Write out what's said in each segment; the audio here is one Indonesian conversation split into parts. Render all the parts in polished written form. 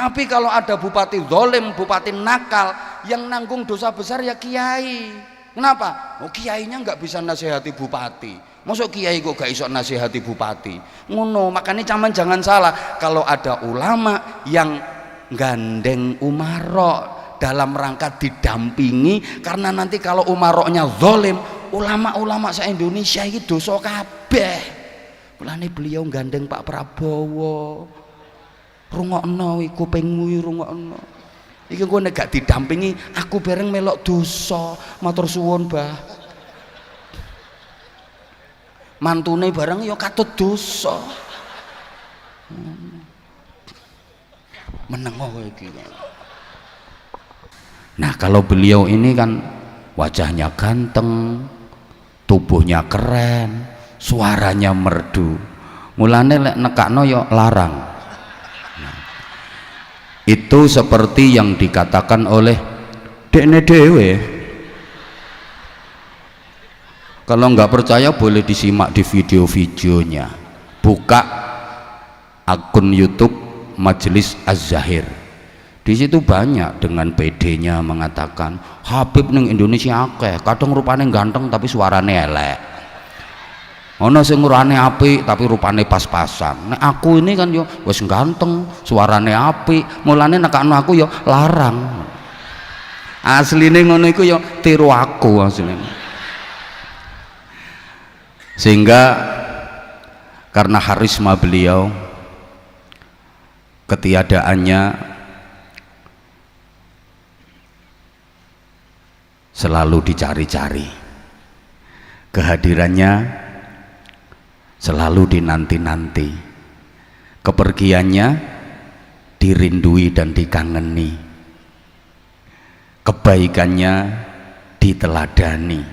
Tapi kalau ada bupati zalim, bupati nakal, yang nanggung dosa besar ya kiai. Kenapa? Oh, kiainya nggak bisa nasihati bupati. Masuk kiai kok gak iso nasihati bupati? Ngono, makanya jangan salah. Kalau ada ulama yang gandeng umarok dalam rangka didampingi, karena nanti kalau umaroknya zalim, ulama-ulama se-Indonesia ini dosa kabeh. Mulane beliau gandeng Pak Prabowo. Rungokno iku kupingmu rungokno. Iki engko nek gak didampingi aku bareng melok dosa. Matur suwun, Mbah. Mantune bareng ya katut dosa. Menengo iki. Nah, kalau beliau ini kan wajahnya ganteng, tubuhnya keren, suaranya merdu. Mulane lek nekakno ya larang. Itu seperti yang dikatakan oleh dekne dewe. Kalau nggak percaya boleh disimak di video-videonya. Buka akun YouTube Majelis Az-Zahir. Di situ banyak dengan PD-nya mengatakan Habib ning Indonesia akeh, kadang rupane ganteng tapi suarane elek. Ono sing urane apik tapi rupane pas-pasan. Nek aku ini kan yo wis ganteng, suarane apik, mulane nekakno aku yo larang. Asline ngono iku yo tiru aku asline. Sehingga karena harisma beliau, ketiadaannya selalu dicari-cari, kehadirannya selalu dinanti-nanti, kepergiannya dirindui dan dikangeni, kebaikannya diteladani,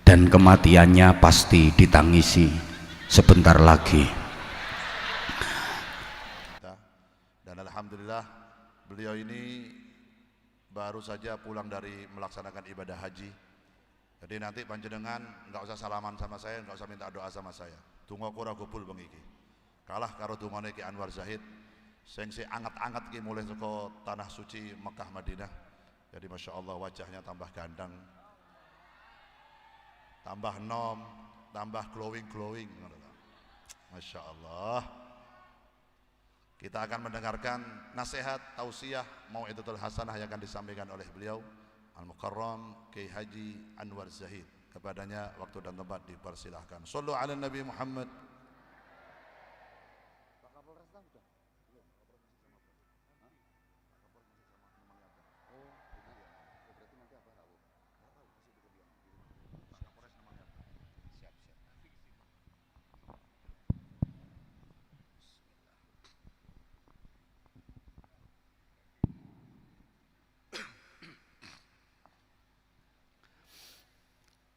dan kematiannya pasti ditangisi sebentar lagi. Dan alhamdulillah beliau ini baru saja pulang dari melaksanakan ibadah haji. Jadi nanti panjenengan nggak usah salaman sama saya, nggak usah minta doa sama saya. Tunggu aku ragupul bang iki. Kalah karo tungone Ki Anwar Zahid, sing si anget-anget ki mulai saka tanah suci Mekah Madinah. Jadi masya Allah wajahnya tambah gandeng, tambah nom, tambah glowing. Masya Allah. Kita akan mendengarkan nasihat tausiah mau'izatul hasanah yang akan disampaikan oleh beliau Al-Mukarram Kiai Haji Anwar Zahid. Kepadanya waktu dan tempat dipersilahkan. Shallu ala Nabi Muhammad.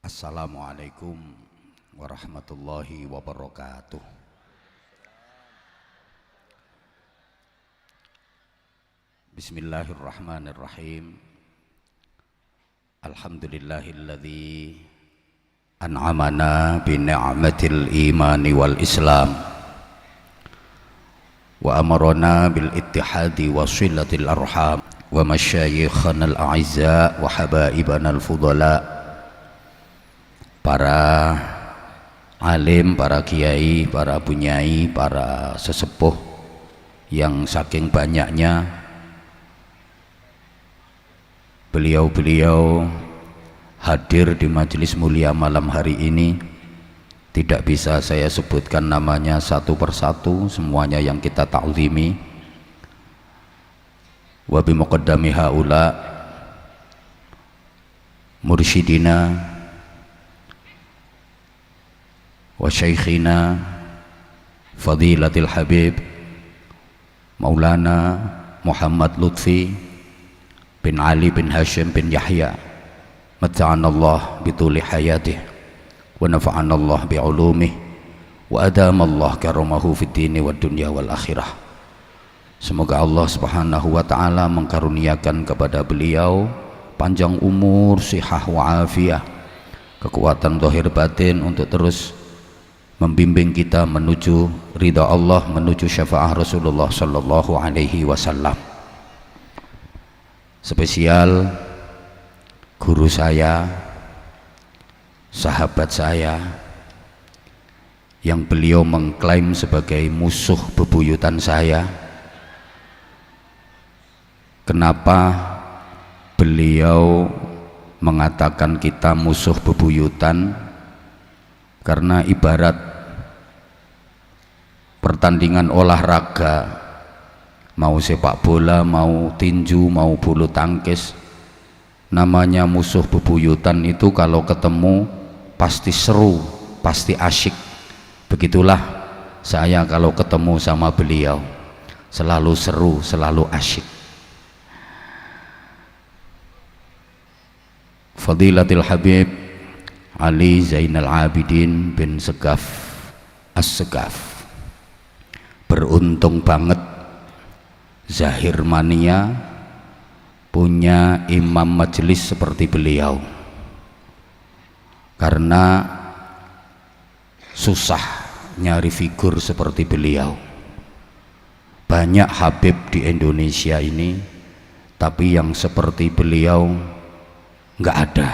Assalamualaikum warahmatullahi wabarakatuh. Bismillahirrahmanirrahim. Alhamdulillahilladzi an'amana bi ni'matil imani wal islam wa amarna bil ittihadi wa silatil arham wa masyayikhana al a'izza wa habaibana al fudala. Para alim, para kiai, para bunyai, para sesepuh yang saking banyaknya beliau-beliau hadir di majelis mulia malam hari ini, tidak bisa saya sebutkan namanya satu persatu, semuanya yang kita ta'zimi. Wa bi muqaddami haula mursyidina wa syaikhina fadilatil habib Maulana Muhammad Lutfi bin Ali bin Hashim bin Yahya, mata'anallah bituli hayatih wa nafa'anallah bi'ulumih wa adamallah karamahu fid dini wad dunya wal akhirah. Semoga Allah subhanahu wa ta'ala mengkaruniakan kepada beliau panjang umur, sihah wa afiyah, kekuatan zahir batin untuk terus membimbing kita menuju ridha Allah, menuju syafaat Rasulullah sallallahu alaihi wasallam. Spesial guru saya, sahabat saya, yang beliau mengklaim sebagai musuh bebuyutan saya. Kenapa beliau mengatakan kita musuh bebuyutan? Karena ibarat pertandingan olahraga, mau sepak bola, mau tinju, mau bulu tangkis, namanya musuh bebuyutan itu kalau ketemu pasti seru, pasti asyik. Begitulah saya kalau ketemu sama beliau, selalu seru, selalu asyik. Fadilatul Habib Ali Zainal Abidin bin Segaf As-Segaf, beruntung banget Zahir Mania punya imam majelis seperti beliau, karena susah nyari figur seperti beliau. Banyak Habib di Indonesia ini, tapi yang seperti beliau nggak ada.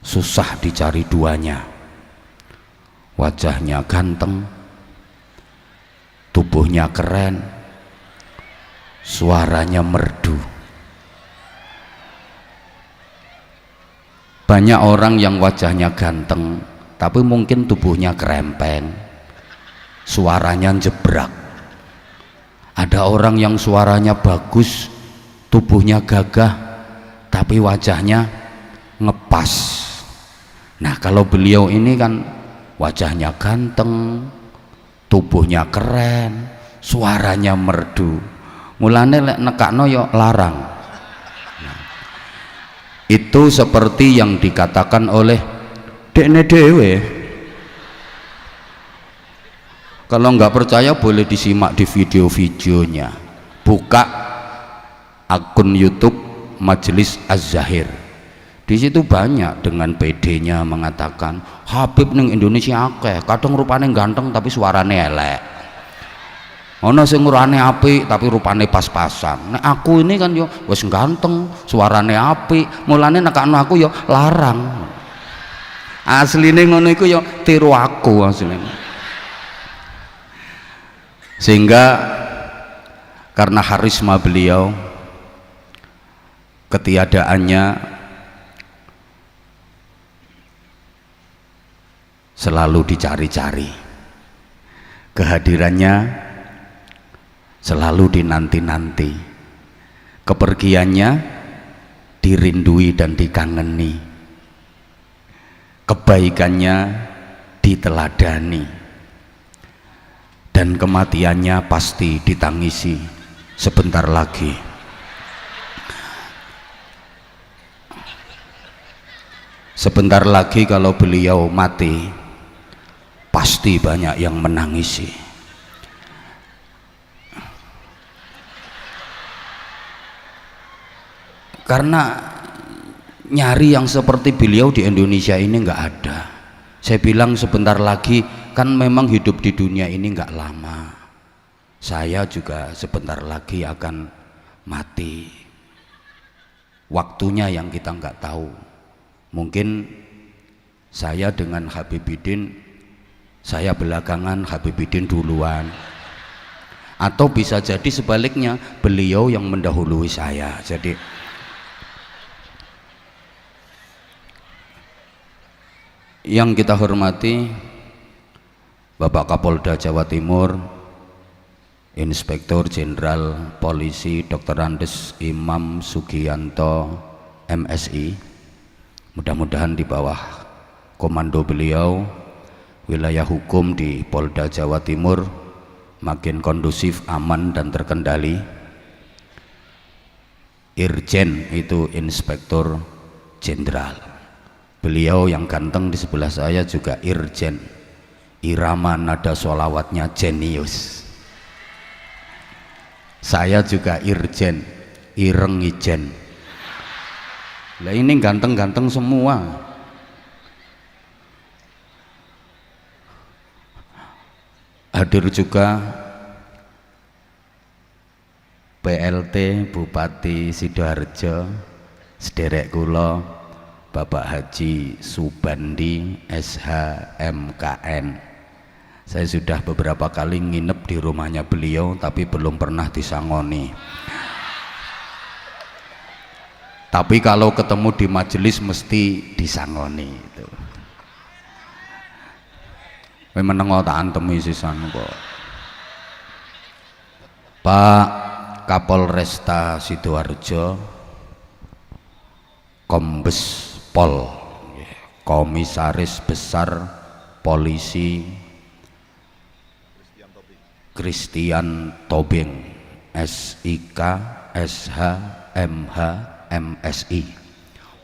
Susah dicari duanya. Wajahnya ganteng, tubuhnya keren, suaranya merdu. Banyak orang yang wajahnya ganteng tapi mungkin tubuhnya kerempeng, suaranya jebrak. Ada orang yang suaranya bagus, tubuhnya gagah, tapi wajahnya ngepas. Nah, kalau beliau ini kan wajahnya ganteng, tubuhnya keren, suaranya merdu. Mulane lek nekakno yo larang. Nah, itu seperti yang dikatakan oleh dekne dewe. Kalau nggak percaya boleh disimak di video-videonya. Buka akun YouTube Majelis Az-Zahir. Di situ banyak dengan PD-nya mengatakan Habib ning Indonesia akeh, kadang rupane ganteng tapi suarane elek. Ono sing urane apik tapi rupane pas-pasan. Nek aku ini kan yo wis ganteng, suarane apik, mulane nekakno aku yo larang. Asline ngono iku yo tiru aku asline. Sehingga karena harisma beliau, ketiadaannya selalu dicari-cari, kehadirannya selalu dinanti-nanti, kepergiannya dirindui dan dikangeni, kebaikannya diteladani, dan kematiannya pasti ditangisi sebentar lagi. Sebentar lagi kalau beliau mati, pasti banyak yang menangisi. Karena nyari yang seperti beliau di Indonesia ini nggak ada. Saya bilang sebentar lagi, kan memang hidup di dunia ini nggak lama. Saya juga sebentar lagi akan mati. Waktunya yang kita nggak tahu. Mungkin saya dengan Habibidin, saya belakangan, Habibidin duluan, atau bisa jadi sebaliknya, beliau yang mendahului saya. Jadi yang kita hormati Bapak Kapolda Jawa Timur, Inspektur Jenderal Polisi Dr. Andes Imam Sugianto MSI, mudah-mudahan di bawah komando beliau wilayah hukum di Polda Jawa Timur makin kondusif, aman dan terkendali. Irjen itu Inspektur Jenderal, beliau yang ganteng di sebelah saya juga Irjen, irama nada sholawatnya jenius. Saya juga Irjen, ireng ijen. Lah ini ganteng-ganteng semua. Hadir juga PLT Bupati Sidoarjo, sederek kula Bapak Haji Subandi SHMKN. Saya sudah beberapa kali nginep di rumahnya beliau tapi belum pernah disangoni. Tapi kalau ketemu di majelis mesti disangoni itu. Memang tak antemi sisan kok. Pak Kapolresta Sidoarjo, Kombes Pol, Komisaris Besar Polisi Christian Tobing, SIK, SH, MH, MSI.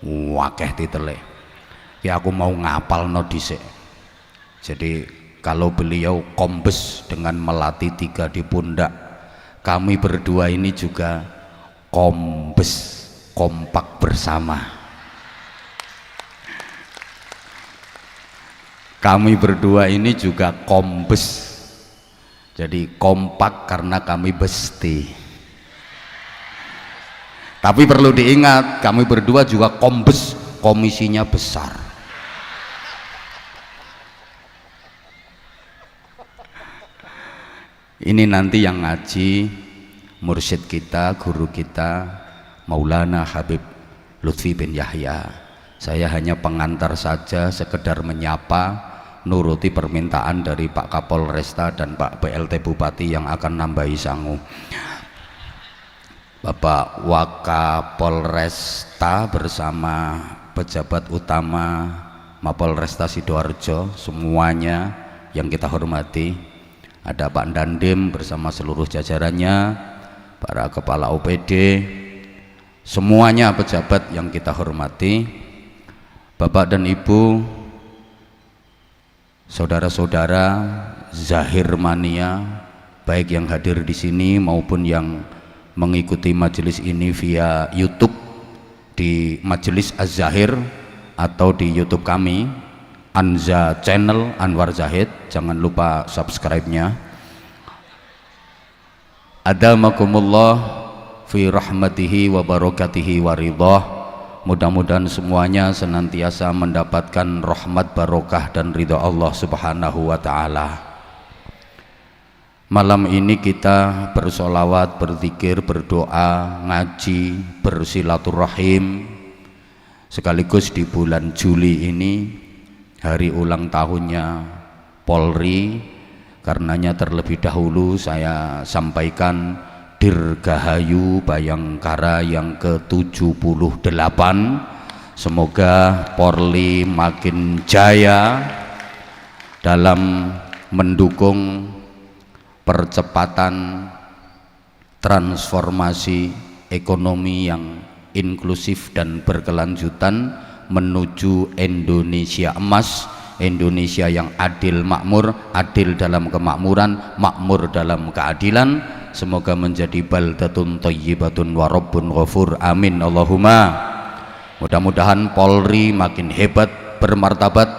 Wakeh titele. Ya aku mau ngapal no dhisik. Jadi kalau beliau kombes dengan melati 3 di pundak, kami berdua ini juga kombes, kompak bersama. Kami berdua ini juga kombes, jadi kompak karena kami besti. Tapi perlu diingat, kami berdua juga kombes, komisinya besar. Ini nanti yang ngaji mursyid kita, guru kita Maulana Habib Lutfi bin Yahya. Saya hanya pengantar saja, sekedar menyapa, nuruti permintaan dari Pak Kapolresta dan Pak PLT Bupati yang akan nambahi sangu. Bapak Wakapolresta bersama pejabat utama Mapolresta Sidoarjo semuanya yang kita hormati. Ada Pak Dandim bersama seluruh jajarannya, para kepala OPD, semuanya pejabat yang kita hormati, Bapak dan Ibu, saudara-saudara Zahir Mania, baik yang hadir di sini maupun yang mengikuti majelis ini via YouTube di Majelis Az-Zahir atau di YouTube kami Anza Channel Anwar Zahid, jangan lupa subscribe-nya. Adamakumullah fi rahmatihi wa barakatihi wa ridhah. Mudah-mudahan semuanya senantiasa mendapatkan rahmat, barokah dan ridha Allah Subhanahu wa taala. Malam ini kita bersolawat, berzikir, berdoa, ngaji, bersilaturahim, sekaligus di bulan Juli ini hari ulang tahunnya Polri. Karenanya terlebih dahulu saya sampaikan Dirgahayu Bayangkara yang ke-78. Semoga Polri makin jaya dalam mendukung percepatan transformasi ekonomi yang inklusif dan berkelanjutan menuju Indonesia emas, Indonesia yang adil makmur, adil dalam kemakmuran, makmur dalam keadilan. Semoga menjadi baldatun thayyibatun wa rabbun ghafur, amin Allahumma. Mudah-mudahan Polri makin hebat, bermartabat,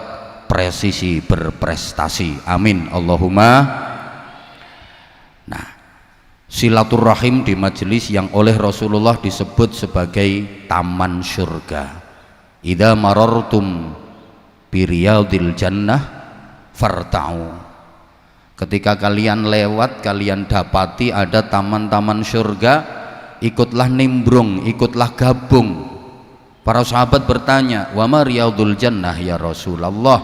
presisi, berprestasi, amin Allahumma. Nah, silaturahim di majelis yang oleh Rasulullah disebut sebagai taman surga. Idza marartum biriyadil jannah farta'u. Ketika kalian lewat, kalian dapati ada taman-taman surga, ikutlah nimbrung, ikutlah gabung. Para sahabat bertanya, wa ma riyadul jannah ya Rasulullah?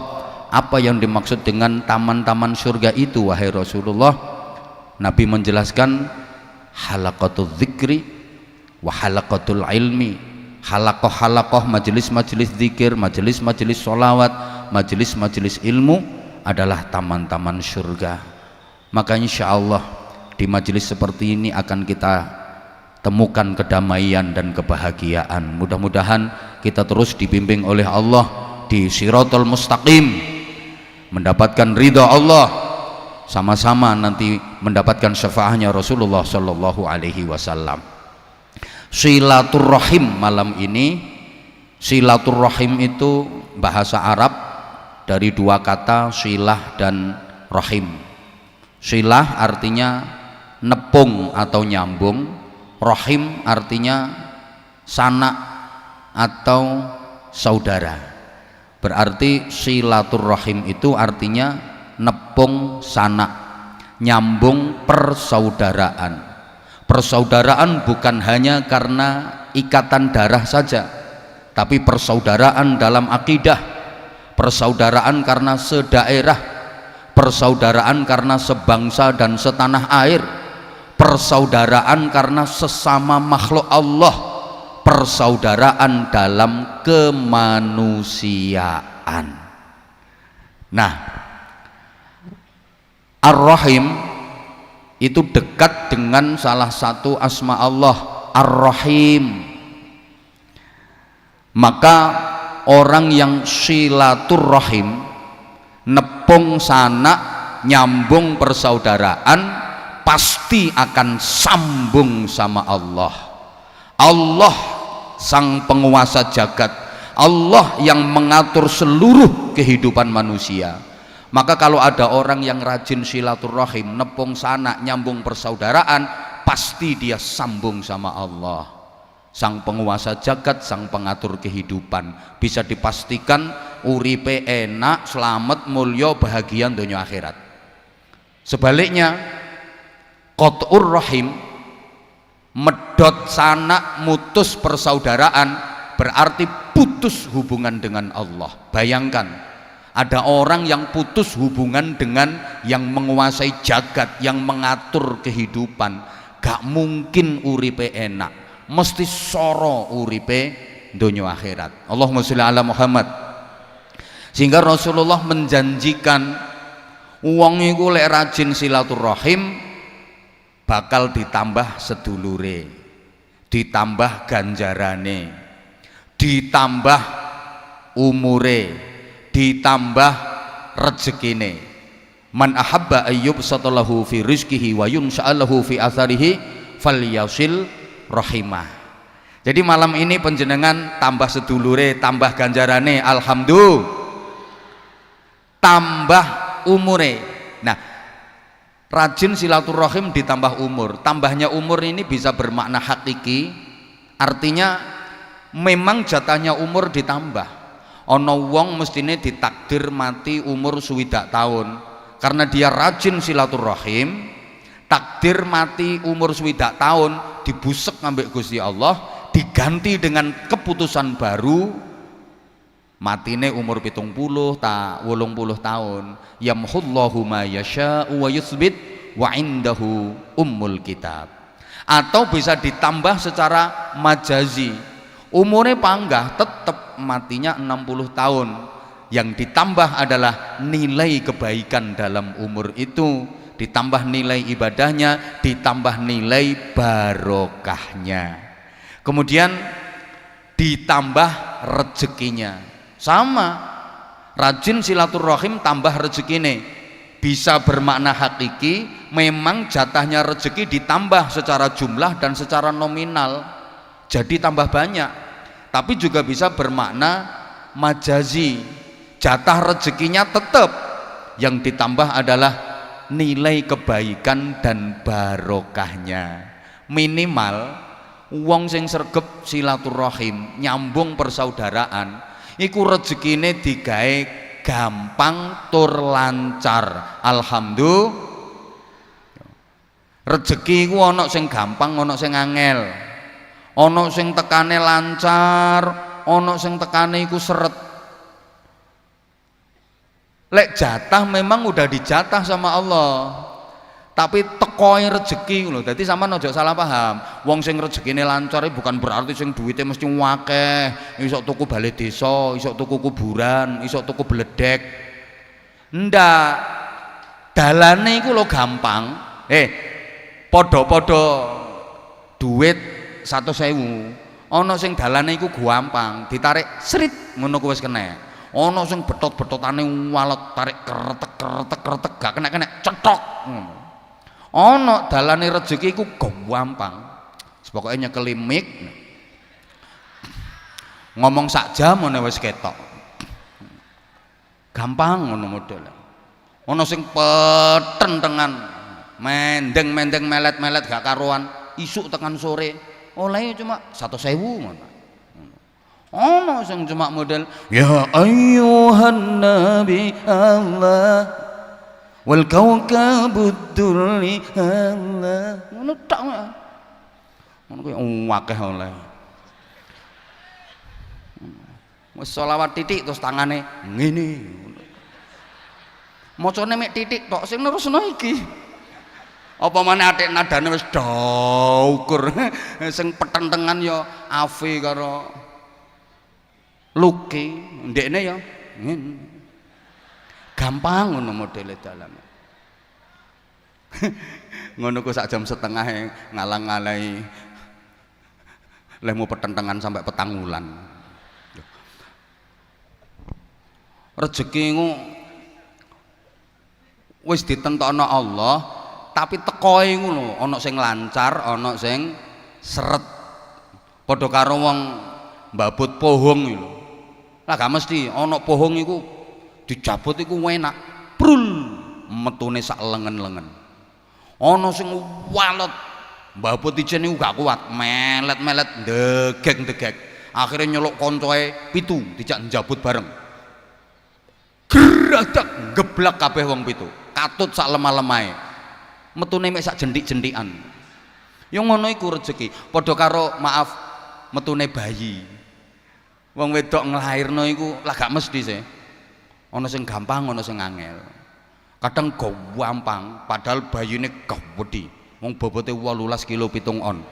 Apa yang dimaksud dengan taman-taman surga itu wahai Rasulullah? Nabi menjelaskan, halaqatul dzikri wa halaqatul ilmi. Halakoh-halakoh, majelis-majelis zikir, majelis-majelis sholawat, majelis-majelis ilmu adalah taman-taman surga. Maka insya Allah di majelis seperti ini akan kita temukan kedamaian dan kebahagiaan. Mudah-mudahan kita terus dibimbing oleh Allah di Shiratal Mustaqim, mendapatkan ridha Allah, sama-sama nanti mendapatkan syafaatnya Rasulullah Shallallahu Alaihi Wasallam. Silaturahim malam ini, silaturahim itu bahasa Arab dari dua kata silah dan rahim. Silah artinya nepung atau nyambung, rahim artinya sanak atau saudara. Berarti silaturrahim itu artinya nepung sanak, nyambung persaudaraan. Persaudaraan bukan hanya karena ikatan darah saja, tapi persaudaraan dalam akidah, persaudaraan karena sedaerah, persaudaraan karena sebangsa dan setanah air, persaudaraan karena sesama makhluk Allah, persaudaraan dalam kemanusiaan. Nah, Ar-Rahim itu dekat dengan salah satu asma Allah, Ar-Rahim. Maka orang yang silaturrahim, nepung sanak, nyambung persaudaraan, pasti akan sambung sama Allah. Allah sang penguasa jagat, Allah yang mengatur seluruh kehidupan manusia. Maka kalau ada orang yang rajin silaturrahim, nepung sanak, nyambung persaudaraan, pasti dia sambung sama Allah, sang penguasa jagat, sang pengatur kehidupan. Bisa dipastikan uripe enak, selamat, mulya, bahagia dunia akhirat. Sebaliknya qat'ur rahim, medot sanak, mutus persaudaraan, berarti putus hubungan dengan Allah. Bayangkan, ada orang yang putus hubungan dengan yang menguasai jagat, yang mengatur kehidupan, gak mungkin uripe enak, mesti soro uripe dunia akhirat. Allahumma sholli ala Muhammad. Sehingga Rasulullah menjanjikan wong iku lek rajin silaturahim bakal ditambah sedulure, ditambah ganjarane, ditambah umure, ditambah rezekine. Man ahabba ayyub satalahu fi rizkihi wa yunsha'alahu fi atharihi falyasil rahimah. Jadi malam ini penjenengan tambah sedulure, tambah ganjarane, alhamdulillah, tambah umure. Nah, rajin silaturahim ditambah umur. Tambahnya umur ini bisa bermakna hakiki, artinya memang jatahnya umur ditambah. Ono wong mestine ditakdir mati umur 60 tahun karena dia rajin silaturahim, takdir mati umur 60 tahun dibusek ngambek Gusti Allah, diganti dengan keputusan baru, matine umur 70 ta 80 tahun. Yamhullahu ma yasha'u wa yutsbit wa indahu ummul kitab. Atau bisa ditambah secara majazi, umurnya panggah tetap matinya 60 tahun, yang ditambah adalah nilai kebaikan dalam umur itu, ditambah nilai ibadahnya, ditambah nilai barokahnya, kemudian ditambah rezekinya. Sama, rajin silaturahim tambah rezekine, bisa bermakna hakiki, memang jatahnya rezeki ditambah secara jumlah dan secara nominal, jadi tambah banyak. Tapi juga bisa bermakna majazi, jatah rezekinya tetap, yang ditambah adalah nilai kebaikan dan barokahnya. Minimal wong sing sregep silaturahim, nyambung persaudaraan, iku rezekine digawe gampang tur lancar. Alhamdulillah, rezeki iku ana sing gampang, ana sing angel, ana sing tekane lancar, ana sing tekane iku seret. Lek jatah memang udah dijatah sama Allah, tapi tekoi rezeki lho. Dadi sampean aja salah paham. Wong sing rezekine lancar bukan berarti sing duwite mesti akeh, iso tuku bale desa, iso tuku kuburan, iso tuku bledek. Ndak. Dalane iku lho gampang. Padha-padha duit 100.000. Ana sing dalane iku gampang, ditarik srit ngono ku wis kena. Ana sing betot-betotane walet, tarik kretek gak kena cetok. Ana dalane rezeki iku gampang. Pokoke nyekeli mik, ngomong sak jam ngene wis ketok. Gampang ngono modele. Ana sing petentengan mendeng melet gak karuan, isuk tekan sore oleh cuma 100.000 ngono. Ono sing cuma model ya ayyuhan nabi Allah wal kaukabud durri Allah ngono tok. Ngono kuwi akeh oleh. Wis selawat titik terus tangane ngene. Macane mek titik tok sing nerusno iki. Apa maneh atik nadane wis daukur. Sing petentengan ya Afi karo Luki, ndekne ya ngene. Gampang ngono modele dalan. Ngono ku sak jam setengah ngalang-alai lemu petentengan sampai petang wulan. Rezekimu wis ditentokno Allah, tapi tekoe ngono, ana sing lancar, ana sing seret. Padha karo wong mbabut pohong iki lho. Lah gak mesti ana pohong iku dijabut iku enak, brul metune sak lengen-lengen. Ana sing walot mbabut ijen iku gak kuat, melet-melet ndegek-ndegek. Akhire nyeluk koncoe 7 dijak njabut bareng. Geradak geblak kabeh wong 7, katut sak lemah-lemahe, metune mek sak jentik-jentikan. Ya ngono iku rezeki, padha karo maaf metune bayi. Wong wedok nglairno iku lah gak mesti sih, ana sing gampang ana sing angel. Kadang gampang padahal bayine gawedi, wong bobote 18 kilo 7 on.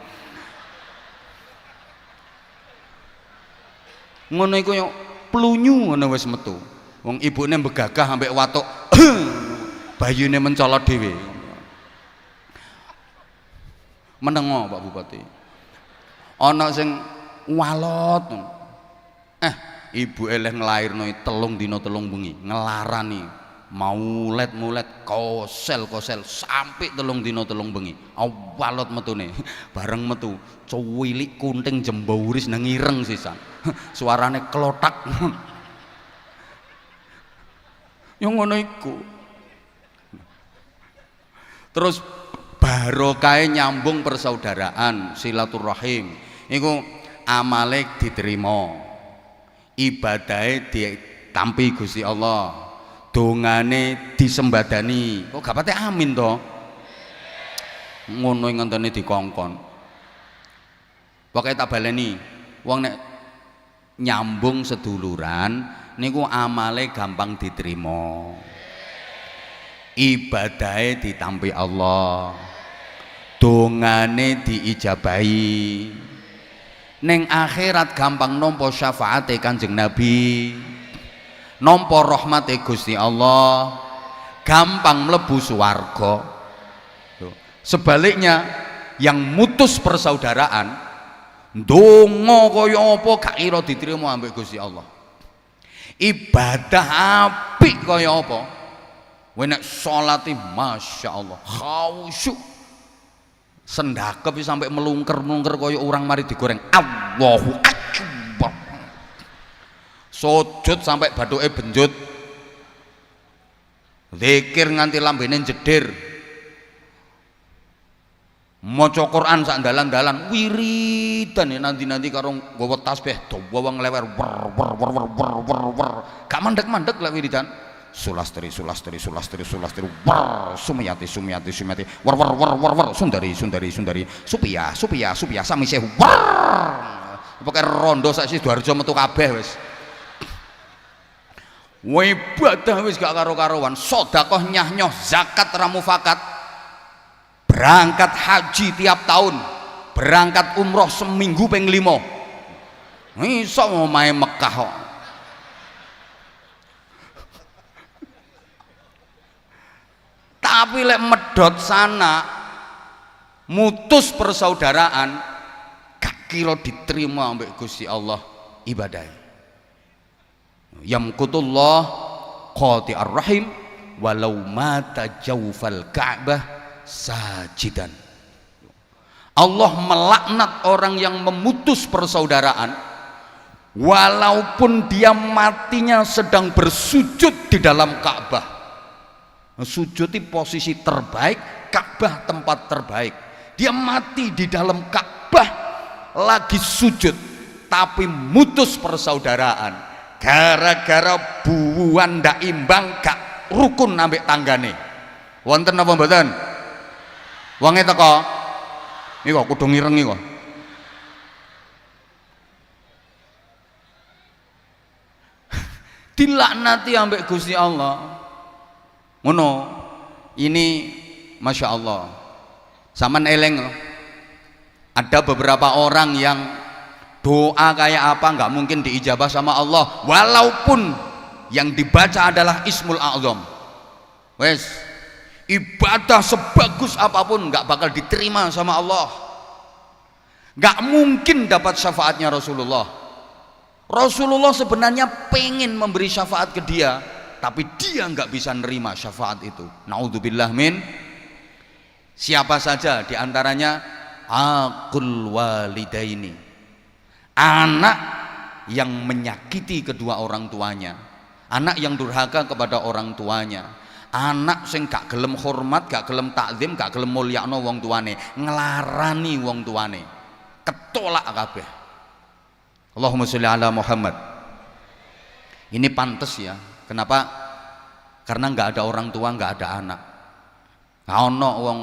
Ngono iku yo plunyu ngono wis metu. Wong ibune begagah ambek watuk bayine mencolot dhewe. Menengo Pak Bupati. Ana sing walot. Ibuke leh nglairno 3 dina 3 bengi, ngelarani maulet kosel sampai 3 dina 3 bengi. Walot metune. Bareng metu cuwilik kunting jembauris nang ireng sisan. Suarane klotak. Yang ngono iku. Terus barokah nyambung persaudaraan, silaturahim. Iku amale diterima. Ibadahe ditampi Gusti Allah. Dongane disembadani. Kok gak pate amin to? Ngono ngenteni dikongkon. Pokoke tak baleni. Wong nek nyambung seduluran niku amale gampang diterima, ibadahe ditampi Allah, dongane diijabahi, ning akhirat gampang nampa syafaate Kanjeng Nabi, nampa rahmate Gusti Allah, gampang mlebu swarga. Sebaliknya yang mutus persaudaraan ndonga kaya apa gak kira diterima ambek Gusti Allah. Ibadah apik kaya apa, nek salate masya Allah khusyuk, sendakep sampai melungker kaya orang mari digoreng. Allahu Akbar. Sujud sampai bathuke benjut, zikir nganti lambene jeder, maca Quran sak dalan-dalan, wiridan ya nanti karo nggawa tasbih dawa wong lewer wer. Gak mandek-mandek lek wiridan. Sulastri sumiyati wer sundari supia sami sewu pokoke rondo sak Sidoarjo metu kabeh wis. Ibadah wis gak karo-karoan, sedekah nyah-nyoh, zakat ramufakat, berangkat haji tiap tahun, berangkat umroh seminggu ping 5, iso omahe Mekah kok. Tapi lek medhot sana mutus persaudaraan gak kira diterima ambek Gusti Allah ibadah. Yamkutullah qati'ar rahim walau mata jawfal Ka'bah sajidan. Allah melaknat orang yang memutus persaudaraan walaupun dia matinya sedang bersujud di dalam Ka'bah. Sujud itu posisi terbaik, Ka'bah tempat terbaik. Dia mati di dalam Ka'bah lagi sujud, tapi mutus persaudaraan gara-gara buuan ndak imbang, gak rukun ambek tanggane. Wonten apa mboten? Wonge teko iki kok kudu ngireng iki kok. Dilaknati ambek Gusti Allah. Ngono. Ini Masya Allah. Saman eleng loh. Ada beberapa orang yang doa kayak apa nggak mungkin diijabah sama Allah, walaupun yang dibaca adalah Ismul A'zam. Wes, ibadah sebagus apapun nggak bakal diterima sama Allah. Nggak mungkin dapat syafaatnya Rasulullah. Rasulullah sebenarnya pengen memberi syafaat ke dia, tapi dia nggak bisa nerima syafaat itu. Naudzubillah min. Siapa saja diantaranya aqul walidaini, anak yang menyakiti kedua orang tuanya, anak yang durhaka kepada orang tuanya, anak sing gak gelem hormat, gak gelem takzim, gak gelem mulyakno wong tuane, nglarani wong tuane, ketolak kabeh. Allahumma sholli ala Muhammad. Ini pantes ya. Kenapa? Karena nggak ada orang tua, nggak ada anak. Nggak ono wong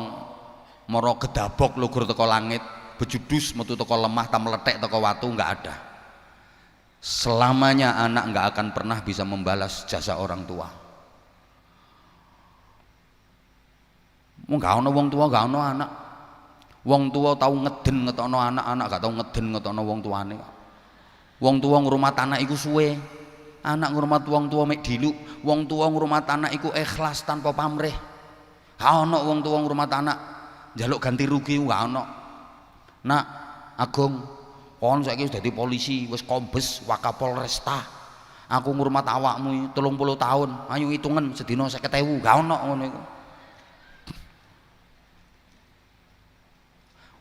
moro gedabok lugur teko langit, bejudus metu teko lemah, tam meletek teko watu, nggak ada. Selamanya anak nggak akan pernah bisa membalas jasa orang tua. Nggak ono wong tua, nggak ono anak. Wong tua tahu ngeden ngetokno anak, anak gak tahu ngeden ngetokno wong tuane. Wong tua ngrumat anak iku suwe, anak ngrumat wong tua mek diluk. Wong tua ngrumat anak iku ikhlas tanpa pamrih. Gak ono wong tua ngrumat anak njaluk ganti rugi, gak ono. Nak Agung, kon saiki wis dadi polisi, wis kombes Wakapolresta. Aku ngurmat awakmu 30 tahun, ayo hitungan sedina 50.000, gak ono ngono iku.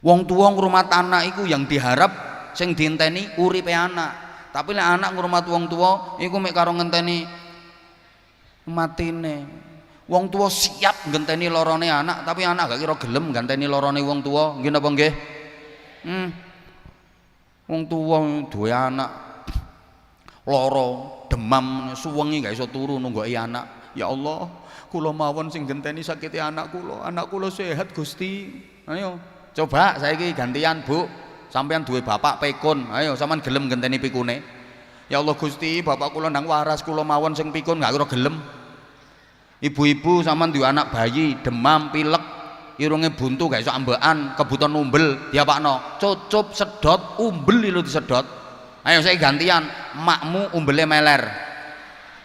Wong tua ngurmat anak iku yang diharap sing dienteni uripe anak. Tapi lek anak ngurmat wong tua iku mek karo ngenteni matine. Wong tua siap ngenteni lorone anak, tapi anak gak kira gelem ngenteni lorone wong tua. Nggih napa nggih? Wong tua duwe anak loro, demam, suwengi gak iso turu nunggoki anak. Ya Allah, kula mawon sing genteni sakiti anak kula sehat Gusti. Ayo, coba saiki gantian Bu. Sampeyan duwe bapak pikun, ayo sampean gelem genteni pikune. Ya Allah Gusti, bapak kula ndang waras, kula mawon sing pikun gak kira gelem. Ibu-ibu sampean duwe anak bayi, demam, pilek, irunge buntu gak iso ambekan, kebutuhan umbel, diapakno? Cucup, sedot, umbel lho disedot. Ayo saya gantian, makmu umbele meler.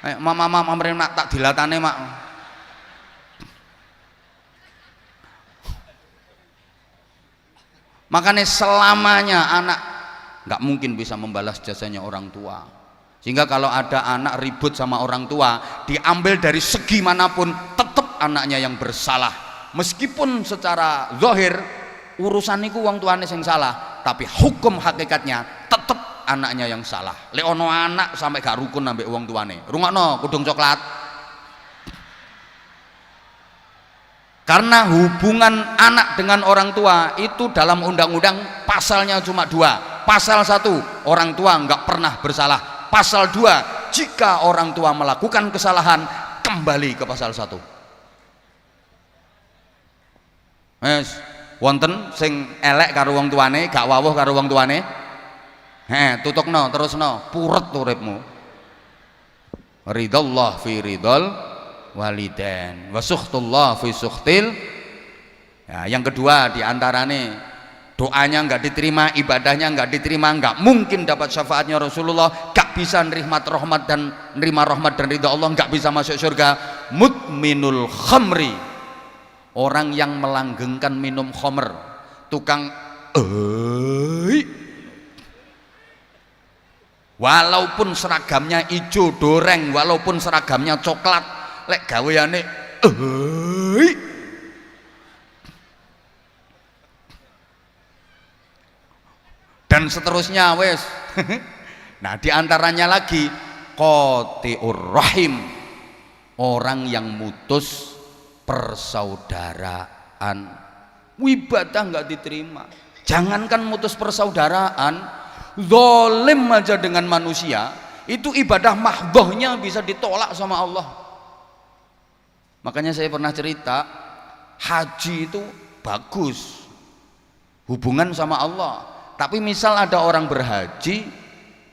Ayo mama nak tak dilatane mak. Makanya selamanya anak nggak mungkin bisa membalas jasanya orang tua. Sehingga kalau ada anak ribut sama orang tua, diambil dari segi manapun, tetap anaknya yang bersalah. Meskipun secara zahir urusan itu wong tuane sing salah, tapi hukum hakikatnya tetap anaknya yang salah. Lek ono anak sampai gak rukun ambek wong tuane, rungokno kudung coklat. Karena hubungan anak dengan orang tua itu dalam undang-undang pasalnya cuma 2. Pasal 1, orang tua nggak pernah bersalah. Pasal 2, jika orang tua melakukan kesalahan, kembali ke pasal 1. Yes, wonten sing elek karo wong tuane, gak wawuh karo wong tuane. Tutukno terusno, puret uripmu. Ridallah fi ridal walidain wa sukhtullah fi sukhtil. Ya, yang kedua diantarane doanya nggak diterima, ibadahnya nggak diterima, nggak mungkin dapat syafaatnya Rasulullah, nggak bisa nerima rahmat dan ridha Allah, nggak bisa masuk surga. Mudminul khamri, orang yang melanggengkan minum khamr, tukang walaupun seragamnya hijau doreng, walaupun seragamnya coklat, lek gaweane dan seterusnya wes. Nah diantaranya lagi qati'ur rahim, orang yang mutus persaudaraan. Ibadah nggak diterima. Jangankan mutus persaudaraan, zalim aja dengan manusia, itu ibadah mahdhahnya bisa ditolak sama Allah. Makanya saya pernah cerita, haji itu bagus, hubungan sama Allah. Tapi misal ada orang berhaji,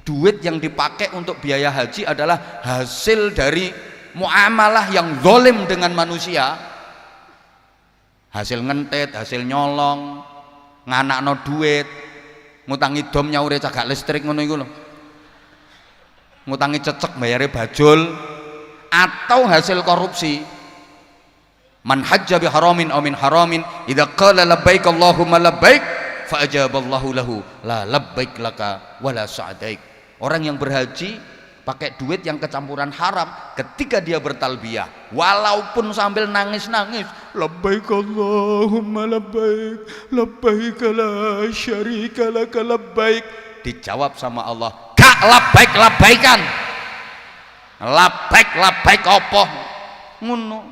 duit yang dipakai untuk biaya haji adalah hasil dari muamalah yang zalim dengan manusia, hasil ngentet, hasil nyolong, nganakno duit, ngutangi dom nyaure cagak listrik ngono iku lho, ngutangi cecek bayare bajul, atau hasil korupsi. Man hajja bi haramin aw min haramin idza qala labbaik Allahumma labbaik fa ajaballahu lahu la labbaik laka wala sa'daik. Orang yang berhaji pakai duit yang kecampuran haram, ketika dia bertalbiyah walaupun sambil nangis-nangis, labbaik Allahumma labbaik labbaik la syarika laka labbaik, dijawab sama Allah, gak labbaik labbaikan, labbaik labbaik apa ngono.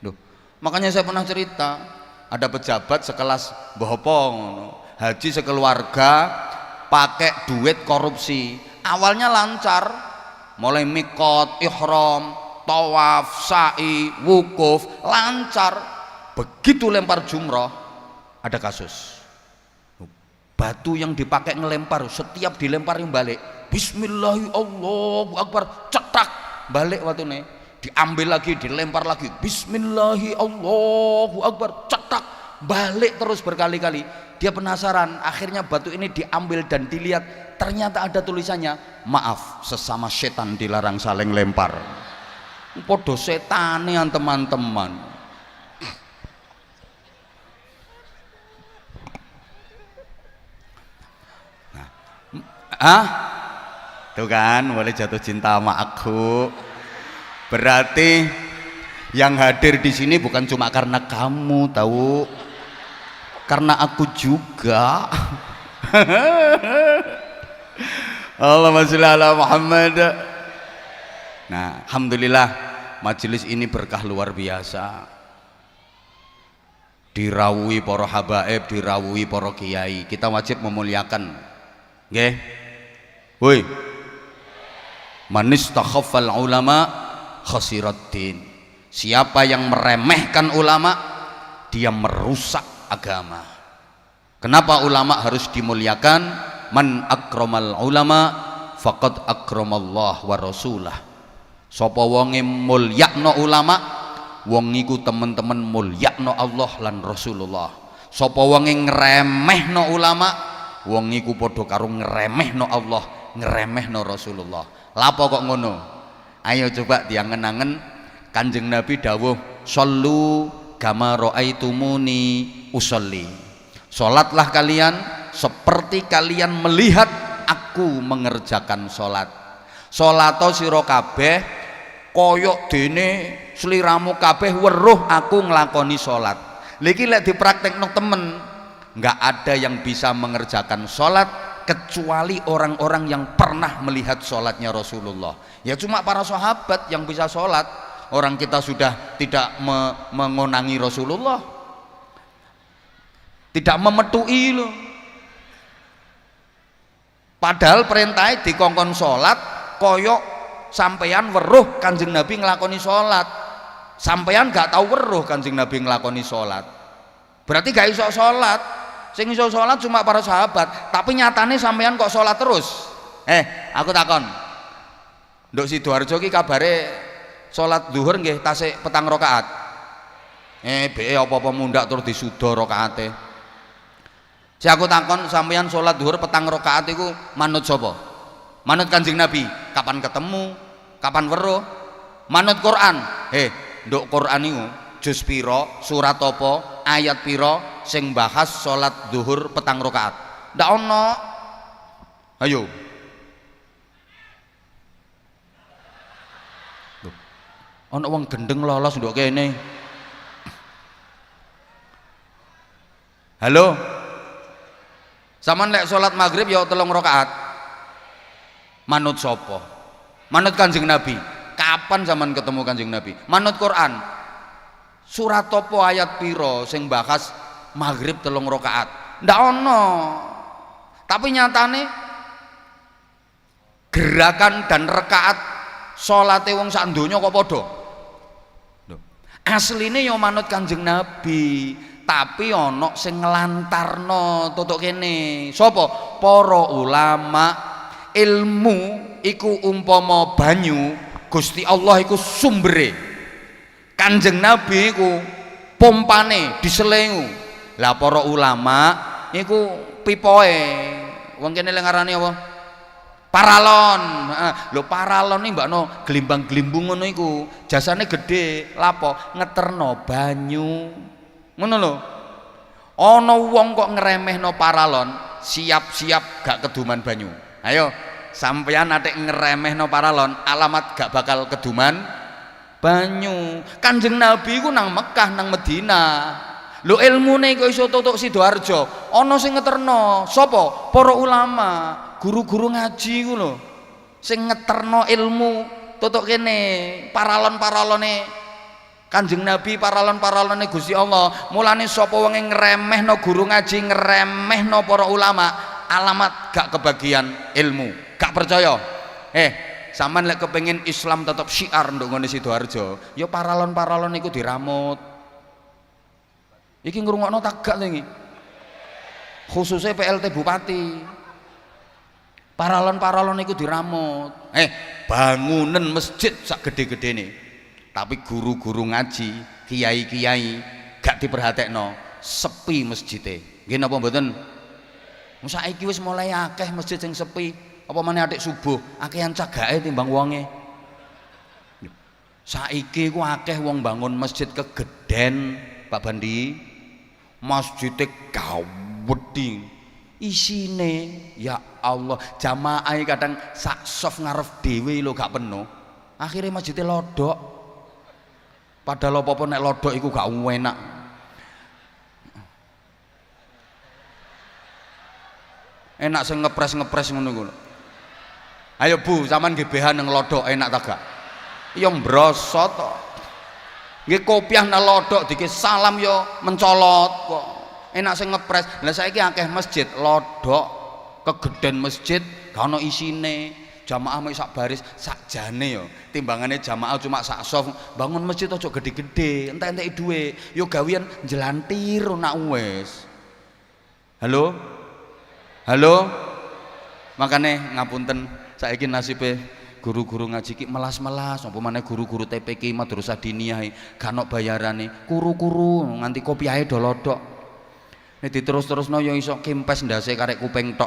Duh, makanya saya pernah cerita, ada pejabat sekelas Mbah apa ngono, haji sekeluarga pakai duit korupsi. Awalnya lancar, mulai mikot, ihram, tawaf, sa'i, wukuf, lancar. Begitu lempar jumroh, ada kasus. Batu yang dipakai ngelempar, setiap dilemparin balik, bismillahirrahmanirrahim, Allahu akbar, cetak balik watune. Diambil lagi, dilempar lagi, bismillahirrahmanirrahim, Allahu akbar, cetak balik terus berkali-kali. Dia penasaran, akhirnya batu ini diambil dan dilihat, ternyata ada tulisannya, maaf, sesama setan dilarang saling lempar. Podo setanian teman-teman. Nah, tuh kan, boleh jatuh cinta sama aku. Berarti yang hadir di sini bukan cuma karena kamu, tahu? Karena aku juga. Allahumma sholli ala Muhammad. Nah, alhamdulillah majelis ini berkah luar biasa. Dirawuhi para habaib, dirawuhi para kiai. Kita wajib memuliakan. Nggih. Woi. Man istakhaffal ulama khasiraddin. Siapa yang meremehkan ulama, dia merusak agama. Kenapa ulama harus dimuliakan? Man akramal ulama faqad akramallah wa rasulah. Sapa wonge mulyakno ulama, wong iku temen-temen mulyakno Allah lan Rasulullah. Sapa wonge ngremehno ulama, wong iku padha karo ngremehno Allah, ngremehno Rasulullah. Lapo kok ngono? Ayo coba diangen-angen, Kanjeng Nabi dawuh, "Shallu kama raaitumuni usolli." Salatlah kalian seperti kalian melihat aku mengerjakan salat. Salato sira kabeh koyok dene sliramu kabeh weruh aku nglakoni salat. Lha iki lek dipraktekno temen, enggak ada yang bisa mengerjakan salat kecuali orang-orang yang pernah melihat salatnya Rasulullah. Ya cuma para sahabat yang bisa salat. Orang kita sudah tidak mengonangi Rasulullah, tidak memetui loh. Padahal perintahnya dikongkon sholat, koyok sampeyan weruh Kanjeng Nabi ngelakoni sholat, sampeyan gak tahu weruh Kanjeng Nabi ngelakoni sholat, berarti gak iso sholat. Sing iso sholat cuma para sahabat, tapi nyatane sampeyan kok sholat terus. Aku takon, Nduk Sidoarjo ki kabare sholat zuhur nggih tasik petang rakaat. Be apa-apa mundak terus disuda rakaate. Si aku takon, sampeyan sholat zuhur petang rakaat iku manut sapa? Manut Kanjeng Nabi. Kapan ketemu? Kapan weruh? Manut Quran. Nduk Quran iku juz pira, surat apa, ayat pira sing bahas sholat zuhur petang rakaat? Ndak ono. Ayo. Ana wong gendeng lolos nduk kene. Halo. Saman lek salat maghrib ya 3 rakaat. Manut sapa? Manut Kanjeng Nabi. Kapan zaman ketemu Kanjeng Nabi? Manut Quran. Surat apa ayat piro sing bahas maghrib 3 rakaat? Ndak ono. Tapi nyatane gerakan dan rakaat salate wong sak donya kok padha. Asline yo manut Kanjeng Nabi, tapi ana sing nglantarno tutuk kene. Sapa? Para ulama. Ilmu iku umpama banyu, Gusti Allah iku sumbere. Kanjeng Nabi iku pompane diselengu. Lah para ulama iku pipoe. Wong kene lek ngarani apa? Paralon. Lho paralon iki mbakno glimbang-glimbung ngono iku. Jasane gede, lapo? Ngeterno banyu. Ngono lho. Ana wong kok ngremehno paralon, siap-siap gak keduman banyu. Ayo, sampeyan atik ngremehno paralon, alamat gak bakal keduman banyu. Kanjeng Nabi ku nang Mekah, nang Medina. Lho ilmune kok iso tutuk Sidoarjo. Ana sing ngeterno, sapa? Para ulama, guru-guru ngaji ku lho. Sing ngeterno ilmu tutuk kene, paralon-paralone Kanjeng Nabi, paralon-paralone Gusti Allah. Mulane sapa wong ngremehno guru ngaji, ngremehno para ulama, alamat gak kebagian ilmu. Gak percaya? Sampean lek kepengin Islam tetap syiar nduk ngene Sidoarjo, ya paralon-paralon iku diramut. Iki ngrungokno tak gak iki. Khususnya PLT Bupati. Paralon-paralon iku diramut. Bangunan masjid sak gede-gedene. Tapi guru-guru ngaji, kiai-kiai gak diperhatekno, sepi masjide. Nggih napa mboten? Saiki wis mulai akeh masjid sing sepi. Apa maneh atik subuh, akehan cagake timbang wonge. Saiki ku akeh wong bangun masjid kegeden, Pak Bandi. Masjidnya gawedi, isine ya Allah, jamaah kadang sak soft ngarep dhewe lho gak penuh. Akhirnya masjidnya lodok. Padahal apa-apa nek lodok iku gak enak. Enak sing ngepres-ngepres ngono ku. Ayo Bu, sampean GBH nang lodok enak ta gak? Ya mbrosot to. Nggih kopiah nang lodok dike salam yo mencolot kok. Enak sing ngepres. Lah saiki akeh masjid lodok, kegeden masjid gak ono isine. Jamaah mek sak baris sakjane yo. Timbangane jamaah cuma sak soft. Bangun masjid aja gede-gede, entek-enteki dhuwit. Yo gawean jelantir nak wis. Halo? Halo? Makane ngapunten saiki nasibe guru-guru ngaji ki melas-melas, apa maneh guru-guru TPK Madrasah Diniyah gak ono bayarane, kuru-kuru nganti kopiahe do lodok. Nek diterus-terusno ya iso kempes ndase karek kuping tok.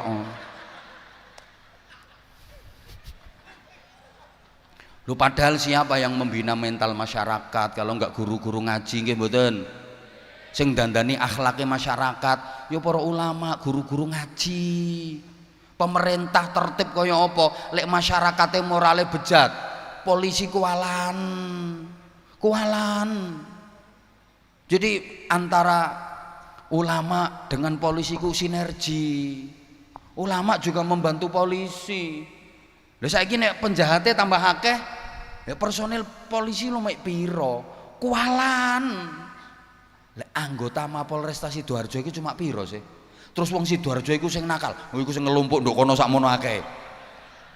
Lho padahal siapa yang membina mental masyarakat kalau enggak guru-guru ngaji nggih mboten? Sing dandani akhlake masyarakat ya para ulama, guru-guru ngaji. Pemerintah tertib kaya apa? Lek masyarakatnya morale bejat, polisi kualan. Jadi antara ulama dengan polisi ku sinergi. Ulama juga membantu polisi. Lha saiki nek penjahatnya tambah akeh, ya personil polisi lu mek piro? Kualan. Lek anggota Mapolresta Sidoarjo iki cuma piro sih? Terus wong Sidoarjo iku sing nakal, iku sing ngelumpuk nduk kono sakmono akeh.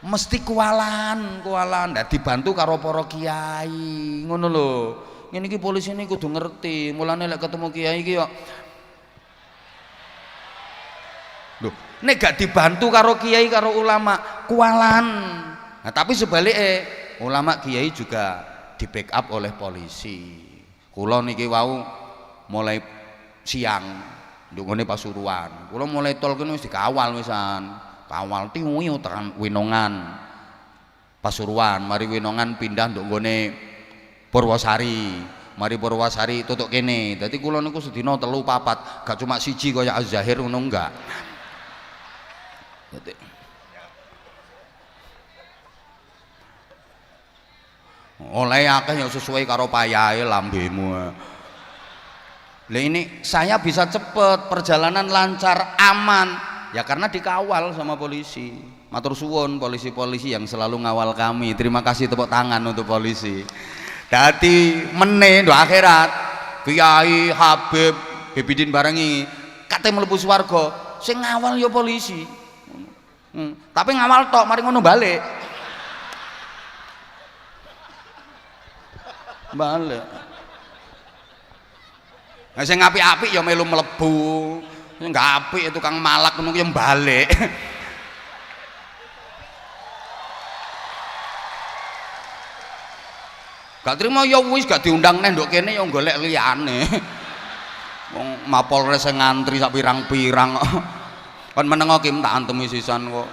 Mesti kualan. Ndak dibantu karo para kiai. Ngono lho. Ngene iki polisi ini kudu ngerti. Mulane lek ketemu kiai iki yo lho, nek gak dibantu karo kiai karo ulama, kualan. Nah, tapi sebaliknya ulama kiai juga di backup oleh polisi. Kula niki wau mulai siang ndungone Pasuruan. Kula mulai tol kene wis dikawal wisan. Kawal tiwiu tekan Winongan. Pasuruan, mari Winongan pindah ndungone Purwosari. Mari Purwosari tutuk kene. Dadi kula niku sedina 3-4, gak cuma siji kaya Az-Zahir ngono enggak. Dadi oleh akeh yang sesuai karo payahe lambemu. Lah ini saya bisa cepet, perjalanan lancar, aman ya karena dikawal sama polisi. Matur suwun polisi-polisi yang selalu ngawal kami. Terima kasih, tepuk tangan untuk polisi. Dadi meneh do akhirat Kiai Habib Bebidin barengi kate mlebu swarga, sing ngawal ya polisi. Tapi ngawal tok, mari ngono balik. Balik. Nah, sing apik-apik ya melu mlebu. Sing gak apik tukang malak ngono ya balik. Gak terima ya wis gak diundang neh nduk kene ya golek liyane. Wong Mapolres sing ngantri sak pirang-pirang kok. Kon menengo ki tak antemi sisan kok.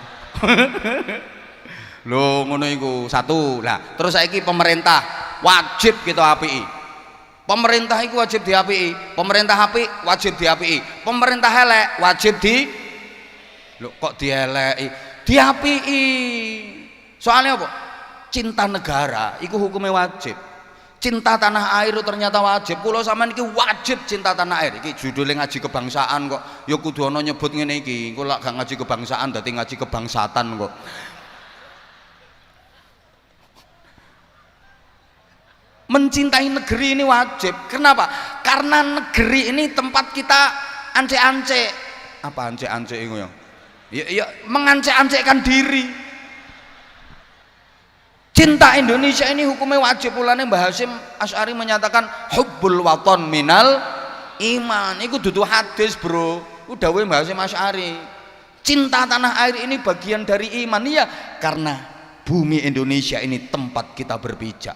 Lho ngono iku satu. Lah, terus saiki pemerintah wajib kita apiki. Pemerintah iku wajib diapiki. Pemerintah apik wajib diapiki. Pemerintah elek wajib di lho kok dieleki? Diapiki. Soalnya apa? Cinta negara iku hukumnya wajib. Cinta tanah air ternyata wajib. Kula sampean iki wajib cinta tanah air. Iki judulnya ngaji kebangsaan kok. Ya kudu ana nyebut ngene iki. Kula gak ngaji kebangsaan dadi ngaji kebangsatan kok. Mencintai negeri ini wajib. Kenapa? Karena negeri ini tempat kita ance-ance. Apa ance-ance itu ya? Ya mengance-ancekan diri. Cinta Indonesia ini hukumnya wajib. Mulane Mbah Hasyim Asy'ari menyatakan hubbul waton minal iman. Iku dudu hadis, Bro. Ku dawuhe Mbah Hasyim Asy'ari. Cinta tanah air ini bagian dari iman. Iya, karena bumi Indonesia ini tempat kita berpijak.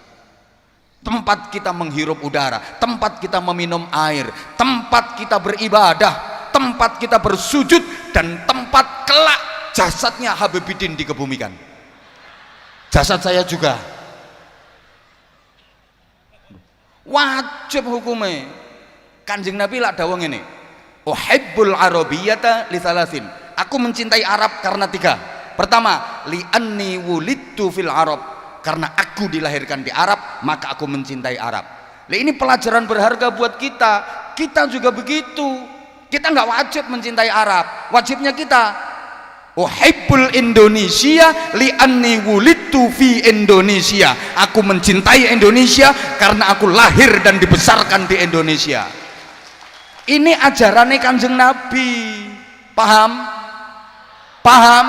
Tempat kita menghirup udara, tempat kita meminum air, tempat kita beribadah, tempat kita bersujud, dan tempat kelak jasadnya Habibidin dikebumikan. Jasad saya juga wajib hukumnya. Kanjeng Nabi lak dawuh ngene, uhibbul arabiyyata li thalathin. Aku mencintai Arab karena 3. Pertama, li anni wulidtu fil Arab. Karena aku dilahirkan di Arab, maka aku mencintai Arab. Nah, ini pelajaran berharga buat kita. Kita juga begitu. Kita nggak wajib mencintai Arab. Wajibnya kita uhibbul Indonesia li anni wulidtu fi Indonesia. Aku mencintai Indonesia karena aku lahir dan dibesarkan di Indonesia. Ini ajarannya Kanjeng Nabi. Paham? Paham?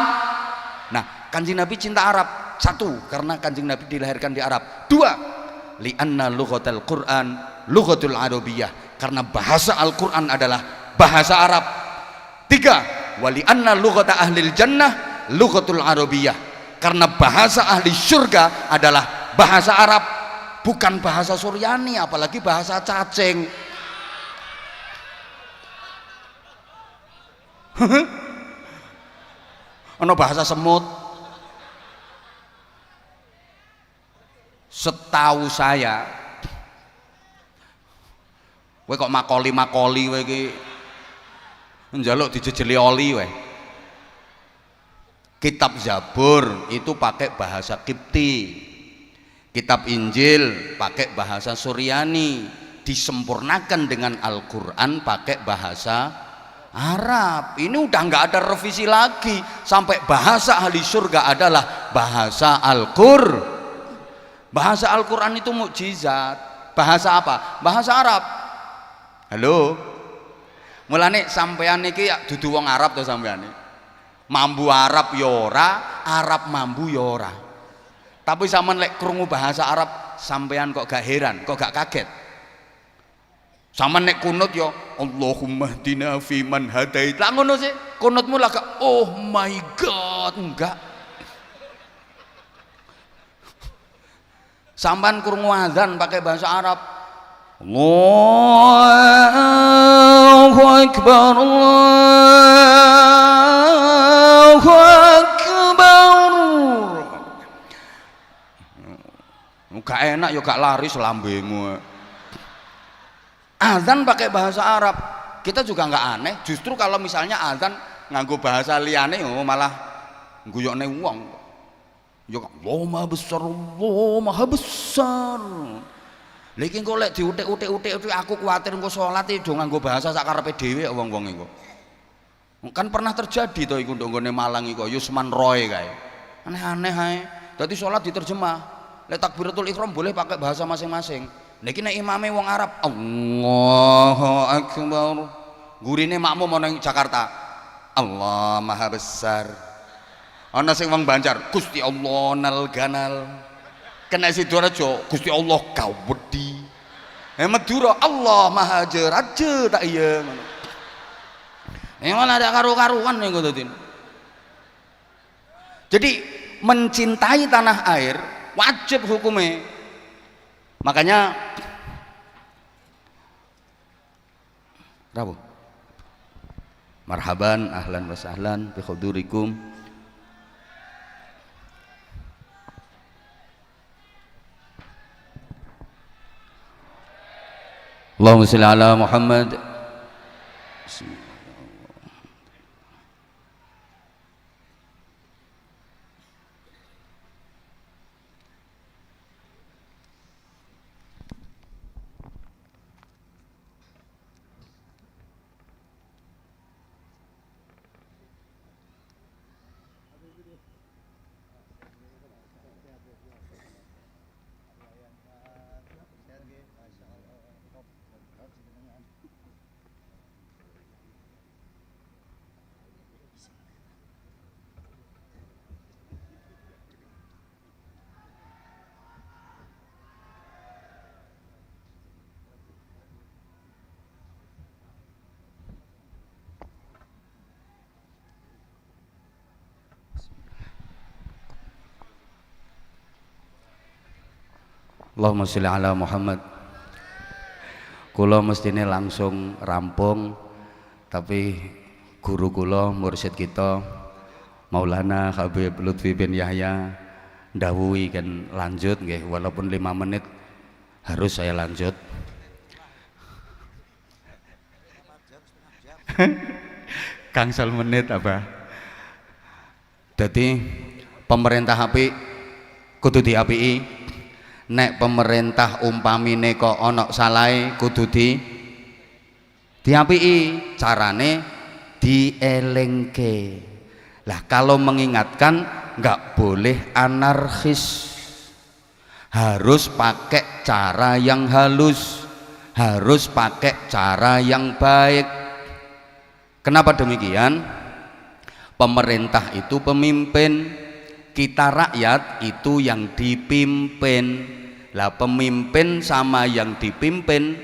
Nah, Kanjeng Nabi cinta Arab. 1, karena Kanjeng Nabi dilahirkan di Arab. 2, li anna lughatal Qur'an lughatul Arabiyyah. Karena bahasa Al-Qur'an adalah bahasa Arab. 3, wali anna lughata ahlil jannah lughatul Arabiyyah. Karena bahasa ahli surga adalah bahasa Arab, bukan bahasa Suryani, apalagi bahasa cacing. Ono bahasa semut. Setahu saya, kowe kok makoli kowe iki njaluk dijejeli oli we. Kitab Zabur itu pakai bahasa Kipti, kitab Injil pakai bahasa Suryani, disempurnakan dengan Al-Quran pakai bahasa Arab. Ini udah nggak ada revisi lagi, sampai bahasa ahli surga adalah bahasa Al-Qur'an. Bahasa Al-Quran itu mukjizat. Bahasa apa? Bahasa Arab. Halo. Mulane sampean niki ya dudu wong Arab to sampean. Mambu Arab ya ora, Arab mambu ya ora. Tapi sampean lek krungu bahasa Arab, sampean kok gak heran, kok gak kaget. Sampean nek kunut ya Allahumma hdina fi man hadait. Lah ngono sih, kunutmu lah gak oh my god, enggak. Sampan krungu azan pakai bahasa Arab, Allahu Akbar, Allahu Akbar. Gak enak ya gak laris lambemu. Azan pakai bahasa Arab, kita juga nggak aneh. Justru kalau misalnya azan nganggo bahasa liyane, oh malah guyokne wong. Ya Allah maha besar, Allah maha besar. Lagi kok lek diutik-utik aku kuwatir engko salat e do nganggo bahasa sak karepe dhewe wong-wong iku. Kan pernah terjadi to iku ndonggone Malang iku Yusman Roy kae. Aneh-aneh ae. Dadi salat diterjemah. Lek takbiratul ihram boleh pakai bahasa masing-masing. Niki nek imame wong Arab, Allahu Akbar. Gurine makmum ana ing Jakarta, Allah Maha Besar. Ana sing wong Banjar, Gusti Allah nal ganal. Kena Sidoarjo, Gusti Allah gawedi. Madura, Allah Maha Jeraje tak iya ngono. Malah ada karu-karuan niku dadi. Jadi mencintai tanah air wajib hukumnya. Makanya Rabu. Marhaban, ahlan wa sahlan bi hudurikum. Allahumma shalli ala Muhammad. Allahumma sholli ala Muhammad. Kula mestine langsung rampung, tapi guru kula mursyid kita Maulana Habib Lutfi bin Yahya ndawuhi kan lanjut nggih, walaupun 5 menit harus saya lanjut. Gangsal menit apa? Jadi pemerintah apik kudu diapiki. Nek pemerintah umpamine kok ana salahe kudu diapiki, carane dielengke. Lah kalau mengingatkan nggak boleh anarkis, harus pakai cara yang halus, harus pakai cara yang baik. Kenapa demikian? Pemerintah itu pemimpin, kita rakyat itu yang dipimpin. Lah pemimpin sama yang dipimpin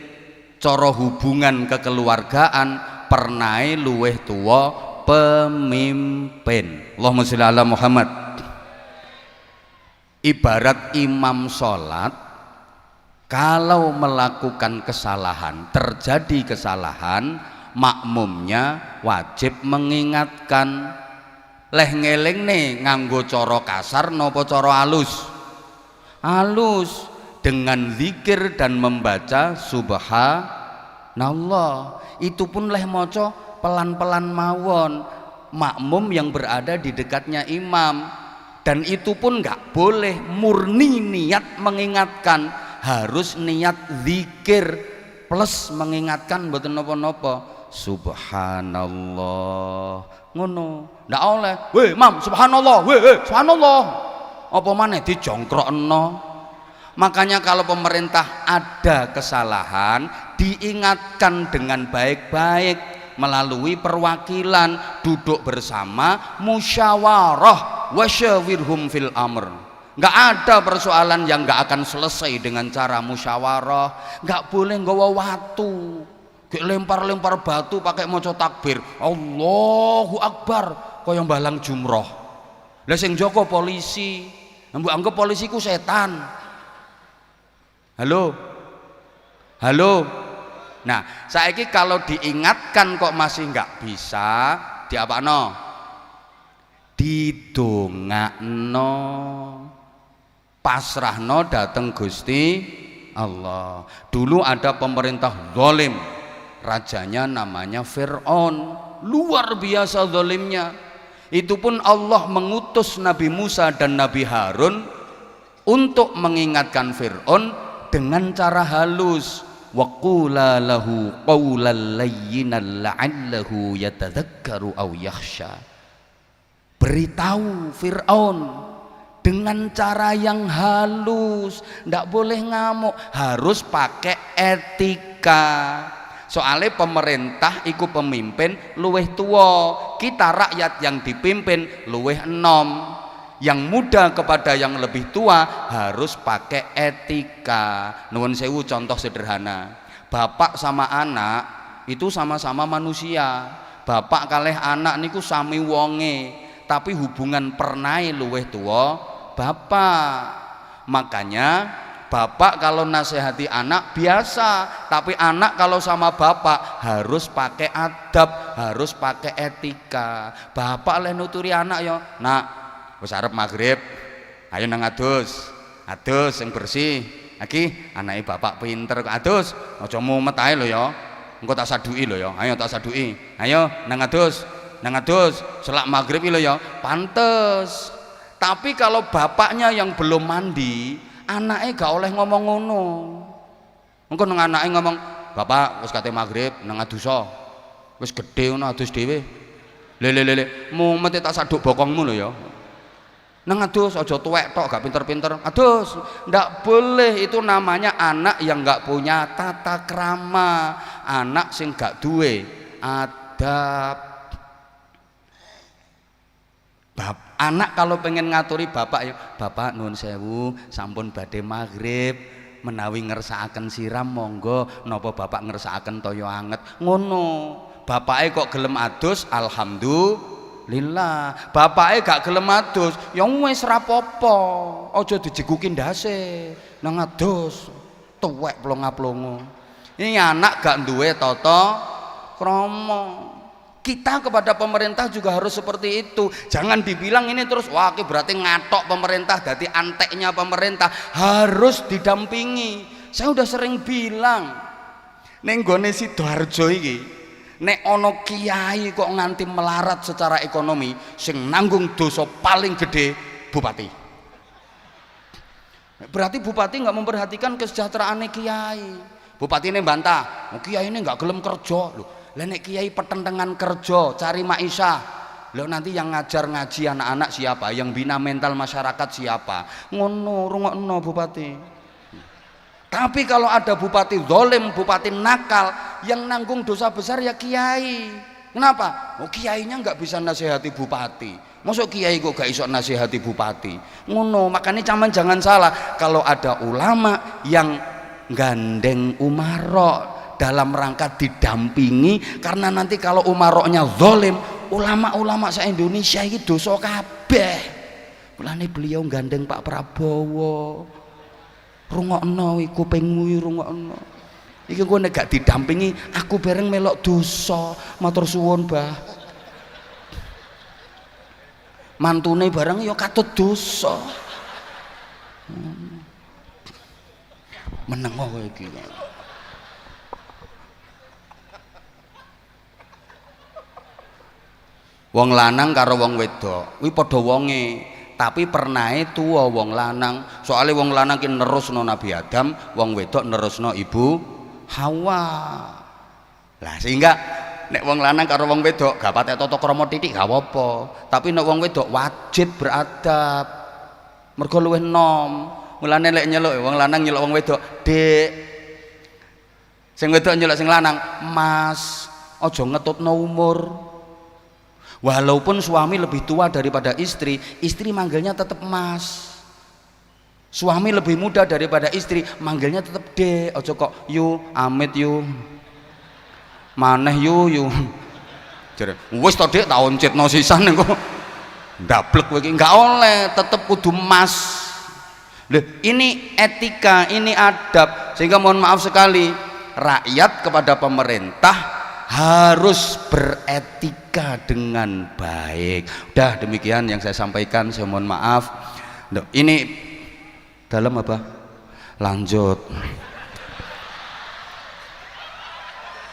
cara hubungan kekeluargaan pernah luweh tua pemimpin. Allahumma sholli ala Muhammad. Ibarat imam sholat, kalau melakukan kesalahan, terjadi kesalahan, makmumnya wajib mengingatkan. Leh ngeling nih nganggo cara kasar nopo cara halus? Halus, dengan zikir dan membaca subhanallah. Itu pun leh moco pelan-pelan mawon, makmum yang berada di dekatnya imam. Dan itu pun nggak boleh murni niat mengingatkan, harus niat zikir plus mengingatkan mboten napa-napa. Subhanallah ngono ndak oleh, weh mam subhanallah, weh subhanallah apa maneh dijongkrokno. Makanya kalau pemerintah ada kesalahan diingatkan dengan baik-baik melalui perwakilan, duduk bersama, musyawarah, wasyawirhum fil amr. Nggak ada persoalan yang nggak akan selesai dengan cara musyawarah. Nggak boleh nggawa watu, lempar-lempar batu pakai maca takbir Allahu Akbar kaya balang jumroh. Lah sing joko polisi, mbok anggap polisi ku setan. Halo, halo. Nah, saiki kalau diingatkan kok masih nggak bisa, diapakno? Didongakno, pasrahno dateng Gusti Allah. Dulu ada pemerintah zalim, rajanya namanya Fir'aun, luar biasa zalimnya. Itu pun Allah mengutus Nabi Musa dan Nabi Harun untuk mengingatkan Fir'aun dengan cara halus. Waqula lahu qawlan layyinan la'allahu yatadzakkaru aw yakhsha. Beritahu Fir'aun dengan cara yang halus, ndak boleh ngamuk, harus pakai etika. Soalnya pemerintah iku pemimpin luweh tua, kita rakyat yang dipimpin luweh enom. Yang muda kepada yang lebih tua harus pakai etika. Nuwun sewu contoh sederhana, bapak sama anak itu sama-sama manusia. Bapak kalih anak niku sami wonge, tapi hubungan pernai luweh tua bapak. Makanya bapak kalau nasihati anak biasa, tapi anak kalau sama bapak harus pakai adab, harus pakai etika. Bapak leh nuturi anak yo, nak wis arep maghrib, ayo nang adus yang bersih. Iki anake bapak pinter kok adus, aja mumet ae lho ya. Engko tak saduki lho ya. Ayo tak saduki. Ayo nang adus, selak maghrib lho ya. Pantes. Tapi kalau bapaknya yang belum mandi, anaknya gak oleh ngomong ngono. Engko nang anake ngomong, "Bapak wis kate maghrib nang adusa." Wis gedhe ngono adus dhewe. Le, mumet tak saduk bokongmu lho ya. Nang adus aja tuwek tok gak pinter-pinter. Adus, ndak boleh, itu namanya anak yang gak punya tata krama, anak sing gak duwe adab. Anak kalau pengen ngaturi bapak ya, "Bapak nuwun sewu, sampun badhe maghrib, menawi ngersakaken siram monggo, napa bapak ngersakaken toya anget." Ngono. Bapake kok gelem adus, alhamdulillah. Bapake gak gelem adus, ya wis rapopo, aja dijeguki ndase nang adus tuwek plonga-plongo. Ini anak gak duwe tata krama. Kita kepada pemerintah juga harus seperti itu. Jangan dibilang ini terus wah ini berarti ngatok pemerintah, jadi anteknya pemerintah. Harus didampingi. Saya udah sering bilang ning gone Sidoarjo iki, nek ono kiai kok nganti melarat secara ekonomi, sing nanggung dosa paling gede bupati. Berarti bupati nggak memperhatikan kesejahteraan kiai. Bupati ini bantah, oh, kiai ini nggak gelem kerja loh. Lah nek kiai petentengan kerja, cari maisha. Loh nanti yang ngajar ngaji anak-anak siapa? Yang bina mental masyarakat siapa? Ngono, rungokno bupati. Tapi kalau ada bupati zalim, bupati nakal, yang nanggung dosa besar ya kiai. Kenapa? Oh kiainya nggak bisa nasihati bupati. Masuk kiai kok gak iso nasihati bupati. Ngono, makanya jangan salah kalau ada ulama yang gandeng umarok dalam rangka didampingi, karena nanti kalau umaroknya zalim, ulama-ulama se-Indonesia ini dosa kabeh. Mulane beliau gandeng Pak Prabowo. Rungokno iku kupingmu rungokno. Iki engko nek gak didampingi aku bareng melok dosa. Matur suwun, Mbah. Mantune bareng ya katut dosa. Meneng kowe iki. Wong lanang karo wong wedok kuwi padha wonge, tapi pernahe tuwa wong lanang. Soale wong lanang ki nerusno Nabi Adam, wong wedok nerusno Ibu Hawa. Lah sehingga nek wong lanang karo wong wedok gak patek tata krama titik gak apa-apa, tapi nek wong wedok wajib beradab. Mergo luwih enom. Mulane lek nyeluk wong lanang nyeluk wong wedok, "Dik." Sing wedok nyeluk sing lanang, "Mas." Aja ngetutno umur. Walaupun suami lebih tua daripada istri, istri manggilnya tetap Mas. Suami lebih muda daripada istri, manggilnya tetap Dek. Ojo kok yu, amit yu, maneh yu. Jare, wis to Dek tak oncitno sisan engko. Ndablek kowe iki enggak oleh, tetep kudu Mas. Loh, ini etika, ini adab. Sehingga mohon maaf sekali, rakyat kepada pemerintah harus beretika dengan baik. Udah demikian yang saya sampaikan, saya mohon maaf. Ini dalam apa? Lanjut.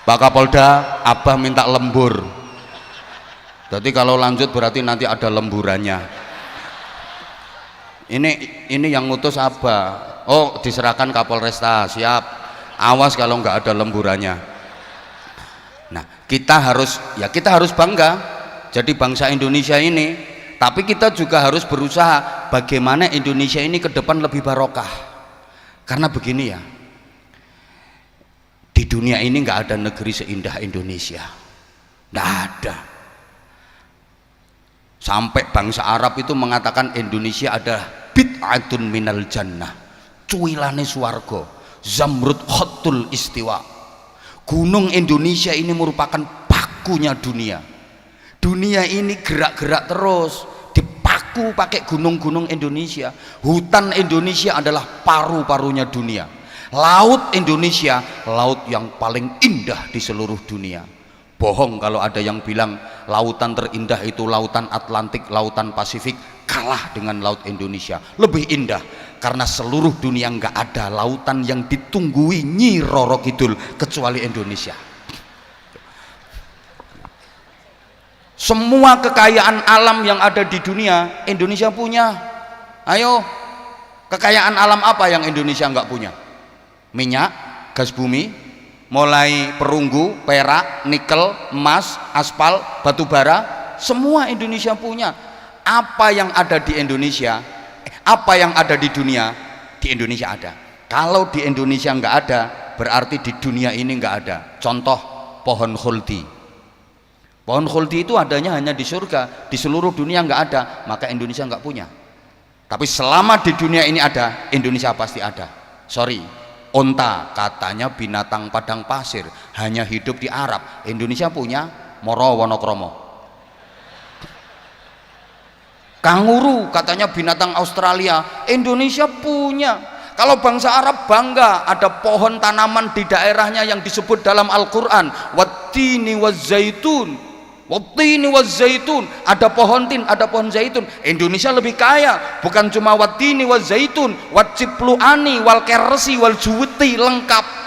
Pak Kapolda, Abah minta lembur. Jadi kalau lanjut berarti nanti ada lemburannya. Ini yang ngutus Abah. Oh, diserahkan Kapolresta, siap. Awas kalau nggak ada lemburannya. Nah, kita harus bangga. Jadi bangsa Indonesia ini Tapi kita juga harus berusaha bagaimana Indonesia ini ke depan lebih barokah. Karena begini ya, di dunia ini nggak ada negeri seindah Indonesia, nggak ada. Sampai bangsa Arab itu mengatakan Indonesia adalah bid'atun minal jannah, cuilane swarga, zamrud khotul istiwa. Gunung Indonesia ini merupakan pakunya dunia. Dunia ini gerak-gerak terus, dipaku pakai gunung-gunung Indonesia. Hutan Indonesia adalah paru-parunya dunia. Laut Indonesia, laut yang paling indah di seluruh dunia. Bohong kalau ada yang bilang lautan terindah itu lautan Atlantik, lautan Pasifik. Kalah dengan laut Indonesia, lebih indah. Karena seluruh dunia nggak ada lautan yang ditunggui Nyi Roro Kidul kecuali Indonesia. Semua kekayaan alam yang ada di dunia Indonesia punya. Ayo, kekayaan alam apa yang Indonesia nggak punya? Minyak, gas bumi, mulai perunggu, perak, nikel, emas, aspal, batu bara, semua Indonesia punya. Apa yang ada di Indonesia, apa yang ada di dunia, di Indonesia ada. Kalau di Indonesia nggak ada, berarti di dunia ini nggak ada. Contoh pohon khuldi. Pohon khuldi itu adanya hanya di surga, di seluruh dunia nggak ada, maka Indonesia nggak punya. Tapi selama di dunia ini ada, Indonesia pasti ada. Sorry, onta katanya binatang padang pasir, hanya hidup di Arab. Indonesia punya Moro Wonokromo. Kanguru katanya binatang Australia, Indonesia punya. Kalau bangsa Arab bangga ada pohon tanaman di daerahnya yang disebut dalam Al-Quran wattini wazzaitun, wattini wazzaitun, ada pohon tin, ada pohon zaitun. Indonesia lebih kaya, bukan cuma wattini wazzaitun, wacipluani, wal kersi, wal juweti, lengkap.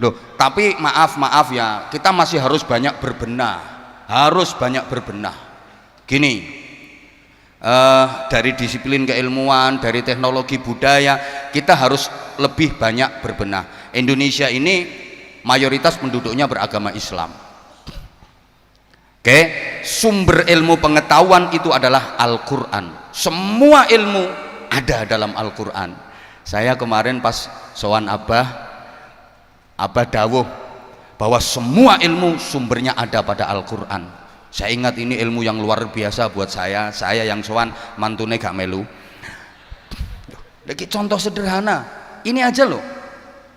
Loh, tapi maaf ya, kita masih harus banyak berbenah, Gini, dari disiplin keilmuan, dari teknologi budaya, kita harus lebih banyak berbenah. Indonesia ini mayoritas penduduknya beragama Islam. Oke, sumber ilmu pengetahuan itu adalah Al-Quran. Semua ilmu ada dalam Al-Quran. Saya kemarin pas sowan Abah dawuh bahwa semua ilmu sumbernya ada pada Al-Quran. Saya ingat ini ilmu yang luar biasa buat saya yang sowan mantune gak melu. Lagi contoh sederhana, ini aja loh.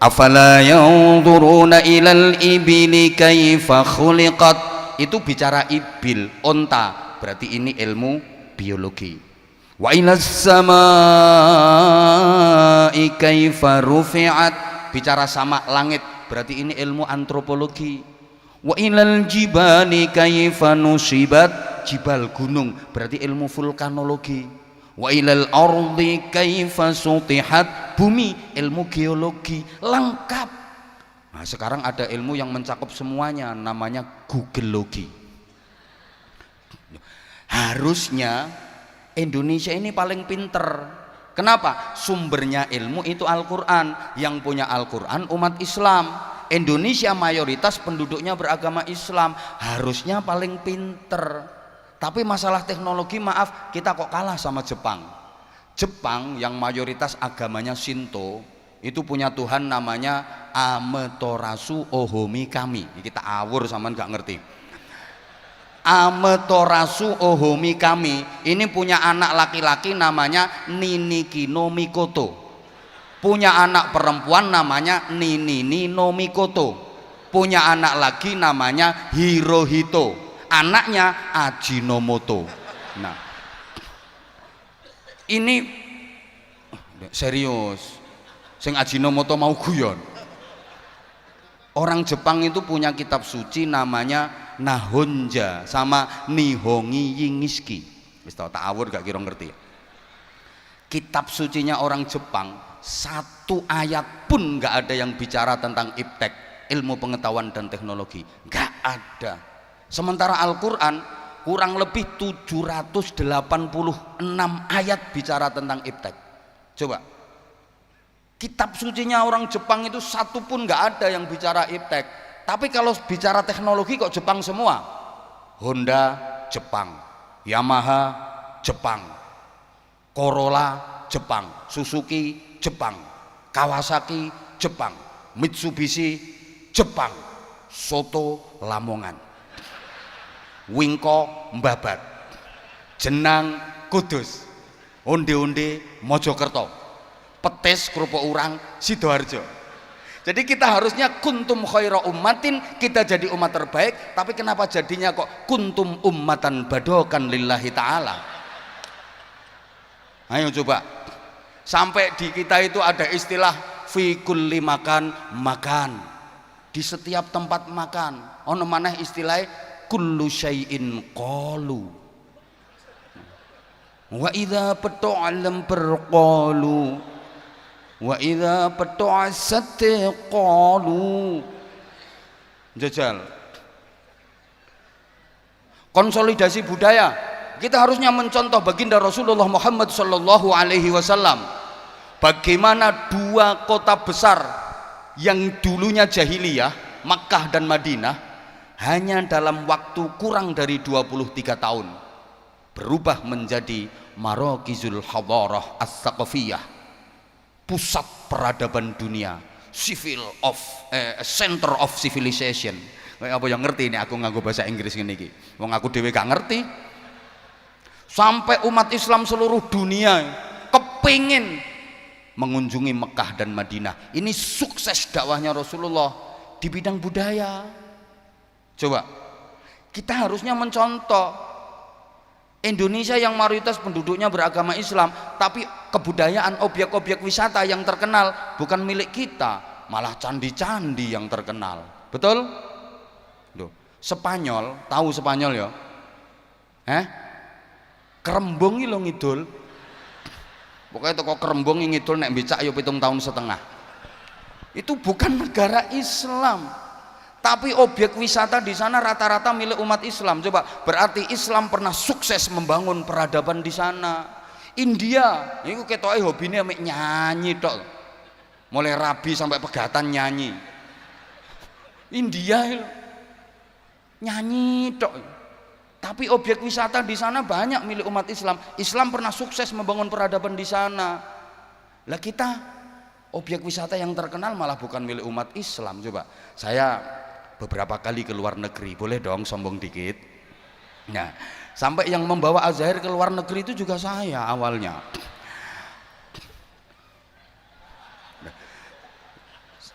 Afala yanzuruna ilal ibili kaifa khuliqat. Itu bicara ibil, onta, berarti ini ilmu biologi. Wa ilas samai kaifa rufi'at, bicara sama langit, berarti ini ilmu antropologi. Wa ilal jibali kaifa nusibat, jibal gunung, berarti ilmu vulkanologi. Wa ilal ardi kaifa sutihat, bumi, ilmu geologi, lengkap. Nah, sekarang ada ilmu yang mencakup semuanya, namanya Googleologi. Harusnya Indonesia ini paling pinter. Kenapa? Sumbernya ilmu itu Al-Quran. Yang punya Al-Quran umat Islam. Indonesia mayoritas penduduknya beragama Islam, harusnya paling pinter. Tapi masalah teknologi, maaf, kita kok kalah sama Jepang. Jepang yang mayoritas agamanya Shinto itu punya Tuhan namanya Amaterasu Ohomi Kami. Kita awur sama nggak ngerti. Amaterasu Ohomi Kami ini punya anak laki-laki namanya Niniki no Mikoto, punya anak perempuan namanya Ninini no Mikoto, punya anak lagi namanya Hirohito, anaknya Ajinomoto. Nah, ini serius, sing Ajinomoto mau guyon. Orang Jepang itu punya kitab suci namanya Nahonja sama Nihongi Yingiski. Wis tau tak awur gak kira ngerti. Kitab sucinya orang Jepang satu ayat pun gak ada yang bicara tentang iptek, ilmu pengetahuan dan teknologi. Gak ada. Sementara Al-Quran kurang lebih 786 ayat bicara tentang iptek. Coba Kitab sucinya orang Jepang itu satu pun nggak ada yang bicara iptek. Tapi kalau bicara teknologi kok Jepang semua. Honda Jepang, Yamaha Jepang, Corolla Jepang, Suzuki Jepang, Kawasaki Jepang, Mitsubishi Jepang, Soto Lamongan, Wingko Mbabat, Jenang Kudus, Onde-onde Mojokerto, Petis kerupuk urang Sidoarjo. Jadi kita harusnya kuntum khaira ummatin, kita jadi umat terbaik, tapi kenapa jadinya kok kuntum ummatan badokan lillahi ta'ala? Ayo coba, sampai di kita itu ada istilah fi kulli makan, di setiap tempat makan. Ono maneh istilah kullu syai'in qalu, wa idza petu'alam berqalu, wa idza petu'asat qalu. Jajal konsolidasi budaya, kita harusnya mencontoh baginda Rasulullah Muhammad sallallahu alaihi wasallam. Bagaimana dua kota besar yang dulunya jahiliyah, Makkah dan Madinah, hanya dalam waktu kurang dari 23 tahun berubah menjadi Marokizul Hadarah As-Saqafiyah, pusat peradaban dunia, center of civilization. Apa yang ngerti ini aku nganggo bahasa Inggris ngene iki. Wong aku dhewe gak ngerti. Sampai umat Islam seluruh dunia kepingin mengunjungi Mekah dan Madinah. Ini sukses dakwahnya Rasulullah di bidang budaya. Coba kita harusnya mencontoh Indonesia yang mayoritas penduduknya beragama Islam, tapi kebudayaan objek-objek wisata yang terkenal bukan milik kita, malah candi-candi yang terkenal. Betul? Loh, Spanyol, tahu Spanyol ya? Kerembung iki lho ngidul. Pokoknya toko Kerembung ngidul nek becak ya 7 tahun setengah. Itu bukan negara Islam, tapi objek wisata di sana rata-rata milik umat Islam. Coba, berarti Islam pernah sukses membangun peradaban di sana. India, itu ketoke hobine mek nyanyi tok. Mulai rabi sampai pegatan nyanyi. India itu nyanyi tok. Tapi objek wisata di sana banyak milik umat Islam. Islam pernah sukses membangun peradaban di sana. Lah kita objek wisata yang terkenal malah bukan milik umat Islam. Coba, saya beberapa kali ke luar negeri, boleh dong sombong dikit. Nah, sampai yang membawa Al-Zahir ke luar negeri itu juga saya awalnya.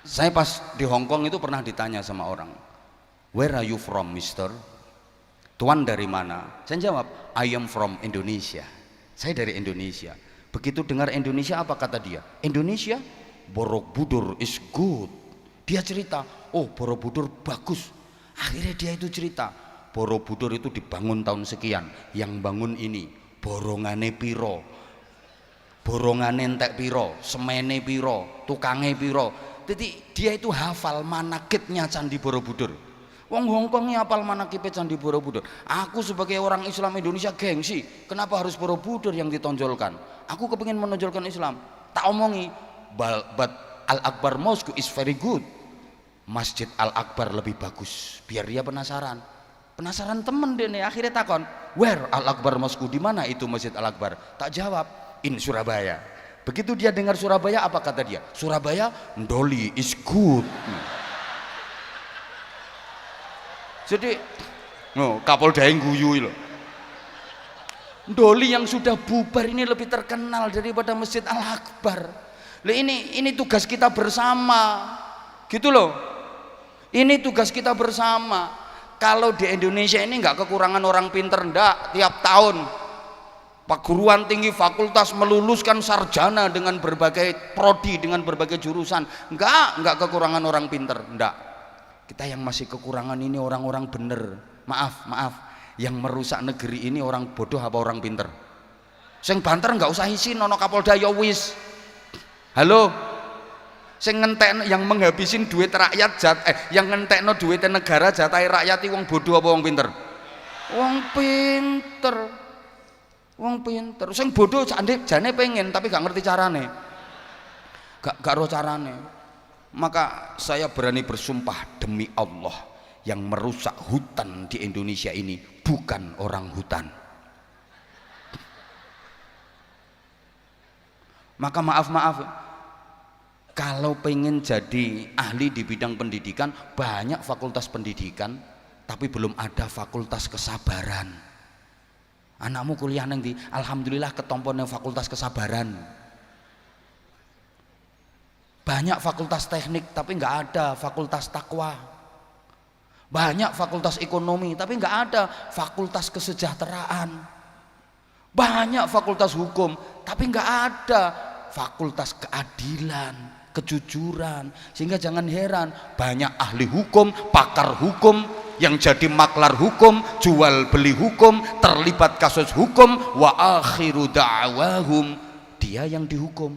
Saya pas di Hong Kong itu pernah ditanya sama orang, "Where are you from, Mister?" Tuan dari mana? Saya jawab, "I am from Indonesia." Saya dari Indonesia. Begitu dengar Indonesia, apa kata dia? Indonesia, Borobudur is good. Dia cerita, oh Borobudur bagus. Akhirnya dia itu cerita, Borobudur itu dibangun tahun sekian, yang bangun ini borongane piro, borongane entek piro, semene piro, tukange piro. Jadi dia itu hafal manakibnya Candi Borobudur. Wong Hongkongnya hafal manakib Candi Borobudur. Aku sebagai orang Islam Indonesia gengsi, kenapa harus Borobudur yang ditonjolkan? Aku kepingin menonjolkan Islam. Tak omongi, but Al-Akbar Mosque is very good. Masjid Al-Akbar lebih bagus. Biar dia penasaran. Penasaran temen dia nih, akhirnya takon, "Where Al-Akbar Mosque? Di mana itu Masjid Al-Akbar?" Tak jawab, "In Surabaya." Begitu dia dengar Surabaya, apa kata dia? "Surabaya, Ndoli is good." Jadi, Kapolda yang guyu loh. Ndoli yang sudah bubar ini lebih terkenal daripada Masjid Al-Akbar. Ini tugas kita bersama, gitu loh. Ini tugas kita bersama. Kalau di Indonesia ini nggak kekurangan orang pinter, ndak. Tiap tahun perguruan tinggi fakultas meluluskan sarjana dengan berbagai prodi, dengan berbagai jurusan. Nggak kekurangan orang pinter, ndak. Kita yang masih kekurangan ini orang-orang bener. Maaf, yang merusak negeri ini orang bodoh apa orang pinter? Sing banter nggak usah isin, nono Kapolda ya wis. Halo, sing ngentek yang menghabisin duit rakyat yang ngentekno duit negara jatah rakyat wong bodoh apa wong pinter? Wong pinter. Sing bodoh jane pengen tapi gak ngerti carane. gak ro carane. Maka saya berani bersumpah demi Allah, yang merusak hutan di Indonesia ini bukan orang hutan. Maka maaf, kalau pengen jadi ahli di bidang pendidikan, banyak fakultas pendidikan, tapi belum ada fakultas kesabaran. Anakmu kuliah nang ndi? Alhamdulillah ketompo nang fakultas kesabaran. Banyak fakultas teknik, tapi nggak ada fakultas takwa. Banyak fakultas ekonomi, tapi nggak ada fakultas kesejahteraan. Banyak fakultas hukum, tapi nggak ada fakultas keadilan, kejujuran. Sehingga jangan heran, banyak ahli hukum, pakar hukum yang jadi maklar hukum, jual beli hukum, terlibat kasus hukum, wa akhiru da'wahum, dia yang dihukum.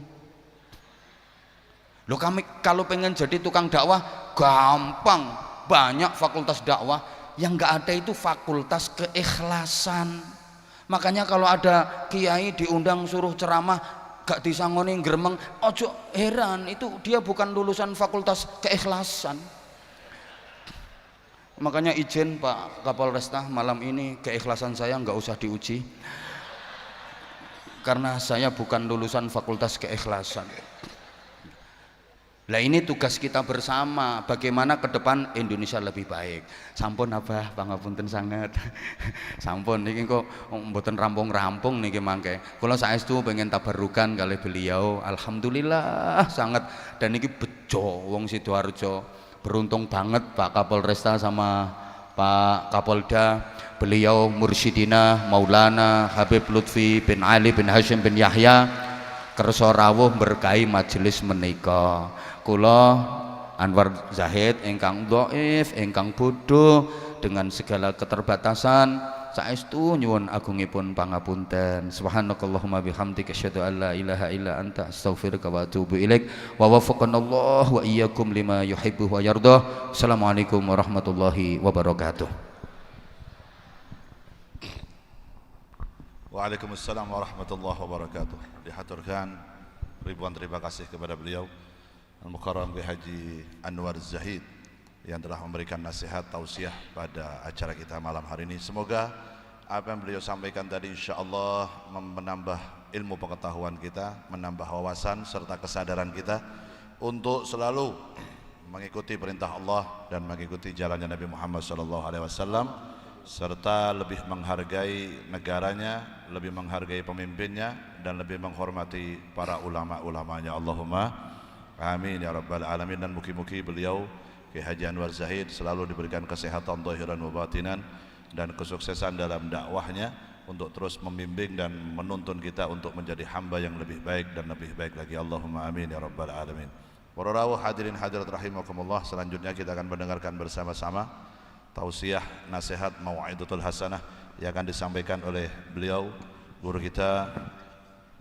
Loh, kami kalau pengen jadi tukang dakwah gampang, banyak fakultas dakwah. Yang nggak ada itu fakultas keikhlasan. Makanya kalau ada kiai diundang suruh ceramah gak disangoni gremeng, ojo heran, itu dia bukan lulusan fakultas keikhlasan. Makanya izin Pak Kapolresta, malam ini keikhlasan saya nggak usah diuji, karena saya bukan lulusan fakultas keikhlasan. Lah ini tugas kita bersama, bagaimana ke depan Indonesia lebih baik. Sampun Abah, pangapunten sangat. Sampun niki kok mboten rampung-rampung niki mangke. Kula saestu pengen tabarukan kali beliau. Alhamdulillah sangat, dan niki bejo wong Sidoarjo. Beruntung banget Pak Kapolresta sama Pak Kapolda, beliau mursyidina Maulana Habib Lutfi bin Ali bin Hashim bin Yahya kersa rawuh berkahi majelis menika. Kula Anwar Zahid ingkang dhaif, ingkang bodoh, dengan segala keterbatasan, saestu nyuwun agungipun pangapunten. Subhanakallahumma bihamdika asyhadu an la ilaha illa anta astaghfiruka wa atubu ilaik. Wa waffaqanallahu wa iyyakum lima yuhibbu wa yardah. Assalamualaikum warahmatullahi wabarakatuh. Waalaikumsalam warahmatullahi wabarakatuh. Dihaturkan ribuan terima kasih kepada beliau Al-Mukarram Kiai Haji Anwar Zahid yang telah memberikan nasihat tausiah pada acara kita malam hari ini. Semoga apa yang beliau sampaikan tadi insyaallah menambah ilmu pengetahuan kita, menambah wawasan serta kesadaran kita untuk selalu mengikuti perintah Allah dan mengikuti jalannya Nabi Muhammad SAW, serta lebih menghargai negaranya, lebih menghargai pemimpinnya, dan lebih menghormati para ulama-ulamanya. Allahumma amin ya rabbal alamin. Dan mugi-mugi beliau Kiai Haji Anwar Zahid selalu diberikan kesehatan zahiran wa batinan dan kesuksesan dalam dakwahnya untuk terus membimbing dan menuntun kita untuk menjadi hamba yang lebih baik dan lebih baik lagi. Allahumma amin ya rabbal alamin. Para rawuh hadirin hadirat rahimakumullah, selanjutnya kita akan mendengarkan bersama-sama tausiah nasihat mau'idatul hasanah yang akan disampaikan oleh beliau guru kita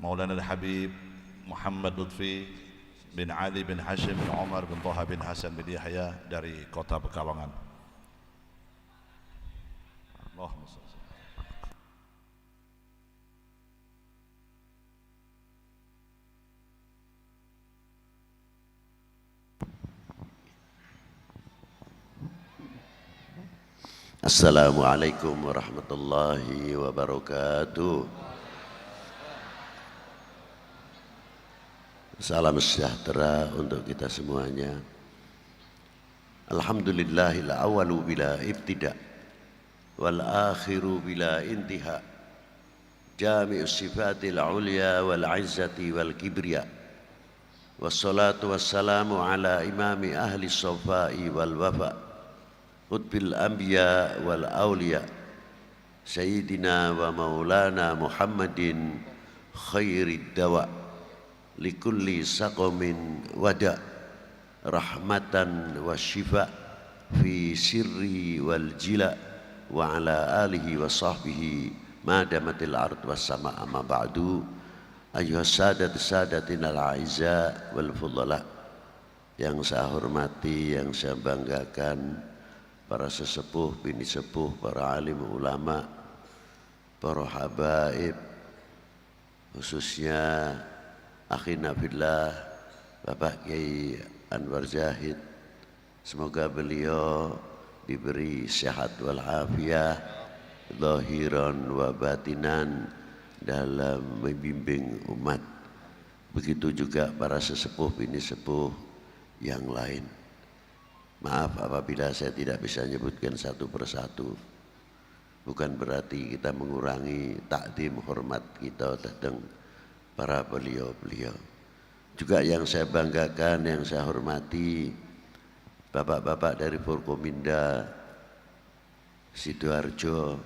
Maulana Al-Habib Muhammad Lutfi bin Ali bin Hashim bin Umar bin Thaha bin Hasan bin Yahya dari kota Pekalongan. Allahumma shalli. Assalamualaikum warahmatullahi wabarakatuh. Salam sejahtera untuk kita semuanya. Alhamdulillahil awalu bila ibtida wal akhiru bila intiha, jami'us sifatil ulya wal izzati wal kibriya, wassalatu wassalamu ala imami ahli sofai wal wafa, qutbil anbiya wal awliya, sayyidina wa maulana Muhammadin khairid dawa, likulli saqamin wada, rahmatan wa syifa fi sirri wal jila, wa ala alihi wa sahbihi madamatil ard was sama. Amma ba'du, ayyuhas sadat sadatinal a'izza wal fudala, yang saya hormati, yang saya banggakan, para sesepuh, bini sepuh, para alim ulama, para habaib, khususnya akhina fillah Bapak Kiai Anwar Zahid, semoga beliau diberi sehat walafiat zahiran wa batinan dalam membimbing umat. Begitu juga para sesepuh bini sepuh yang lain. Maaf apabila saya tidak bisa menyebutkan satu persatu. Bukan berarti kita mengurangi takdim hormat kita tentang para beliau-beliau. Juga yang saya banggakan, yang saya hormati, bapak-bapak dari Forkominda Sidoarjo,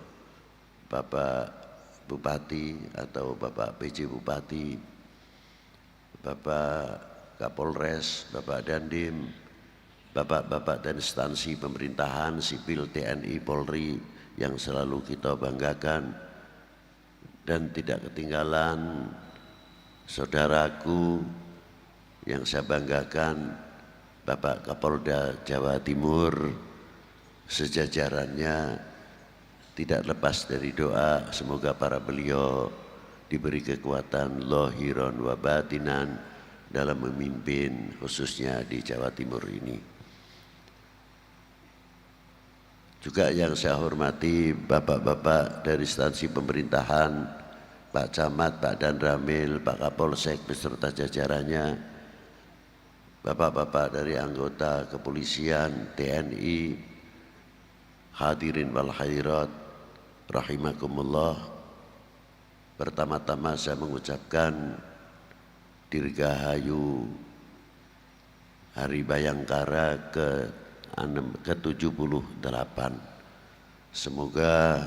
Bapak Bupati atau Bapak PJ Bupati, Bapak Kapolres, Bapak Dandim, bapak-bapak dan instansi pemerintahan, sipil, TNI, Polri yang selalu kita banggakan, dan tidak ketinggalan saudaraku yang saya banggakan, Bapak Kapolda Jawa Timur, sejajarannya. Tidak lepas dari doa, semoga para beliau diberi kekuatan lahiran wa batinan dalam memimpin khususnya di Jawa Timur ini. Juga yang saya hormati bapak-bapak dari instansi pemerintahan, Pak Camat, Pak Danramil, Pak Kapolsek beserta jajarannya, bapak-bapak dari anggota kepolisian, TNI, hadirin wal hadirat, rahimakumullah. Pertama-tama saya mengucapkan Dirgahayu Hari Bayangkara ke-78. Semoga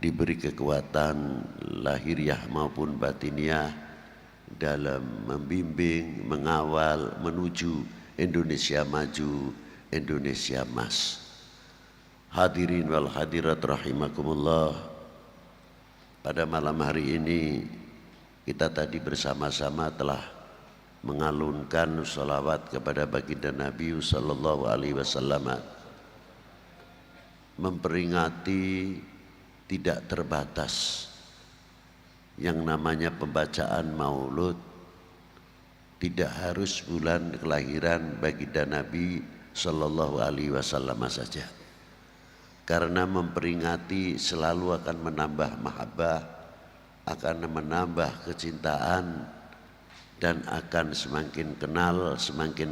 diberi kekuatan lahiriah maupun batiniah dalam membimbing, mengawal menuju Indonesia maju, Indonesia emas. Hadirin wal hadirat rahimakumullah. Pada malam hari ini kita tadi bersama-sama telah mengalunkan sholawat kepada baginda Nabi sallallahu alaihi wasallam, memperingati tidak terbatas yang namanya pembacaan maulud. Tidak harus bulan kelahiran baginda Nabi sallallahu alaihi wasallam saja. Karena memperingati selalu akan menambah mahabbah, akan menambah kecintaan, dan akan semakin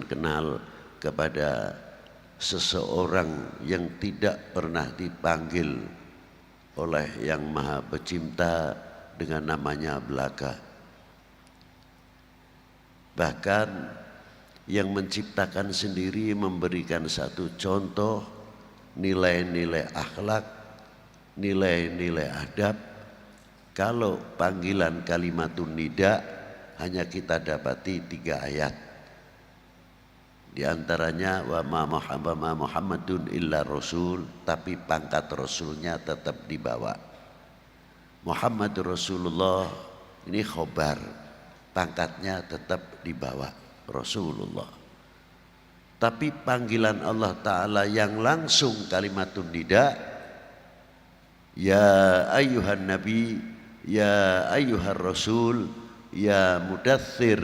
kenal kepada seseorang yang tidak pernah dipanggil oleh Yang Maha Pencipta dengan namanya belaka. Bahkan yang menciptakan sendiri memberikan satu contoh nilai-nilai akhlak, nilai-nilai adab. Kalau panggilan kalimatun nida hanya kita dapati 3 ayat. Di antaranya wa ma Muhammadun illa rasul, tapi pangkat rasulnya tetap dibawa. Muhammadur Rasulullah ini khobar, pangkatnya tetap dibawa Rasulullah. Tapi panggilan Allah Ta'ala yang langsung kalimatun nida, ya ayyuhan nabi, ya ayyuhar rasul, ya mudaththir,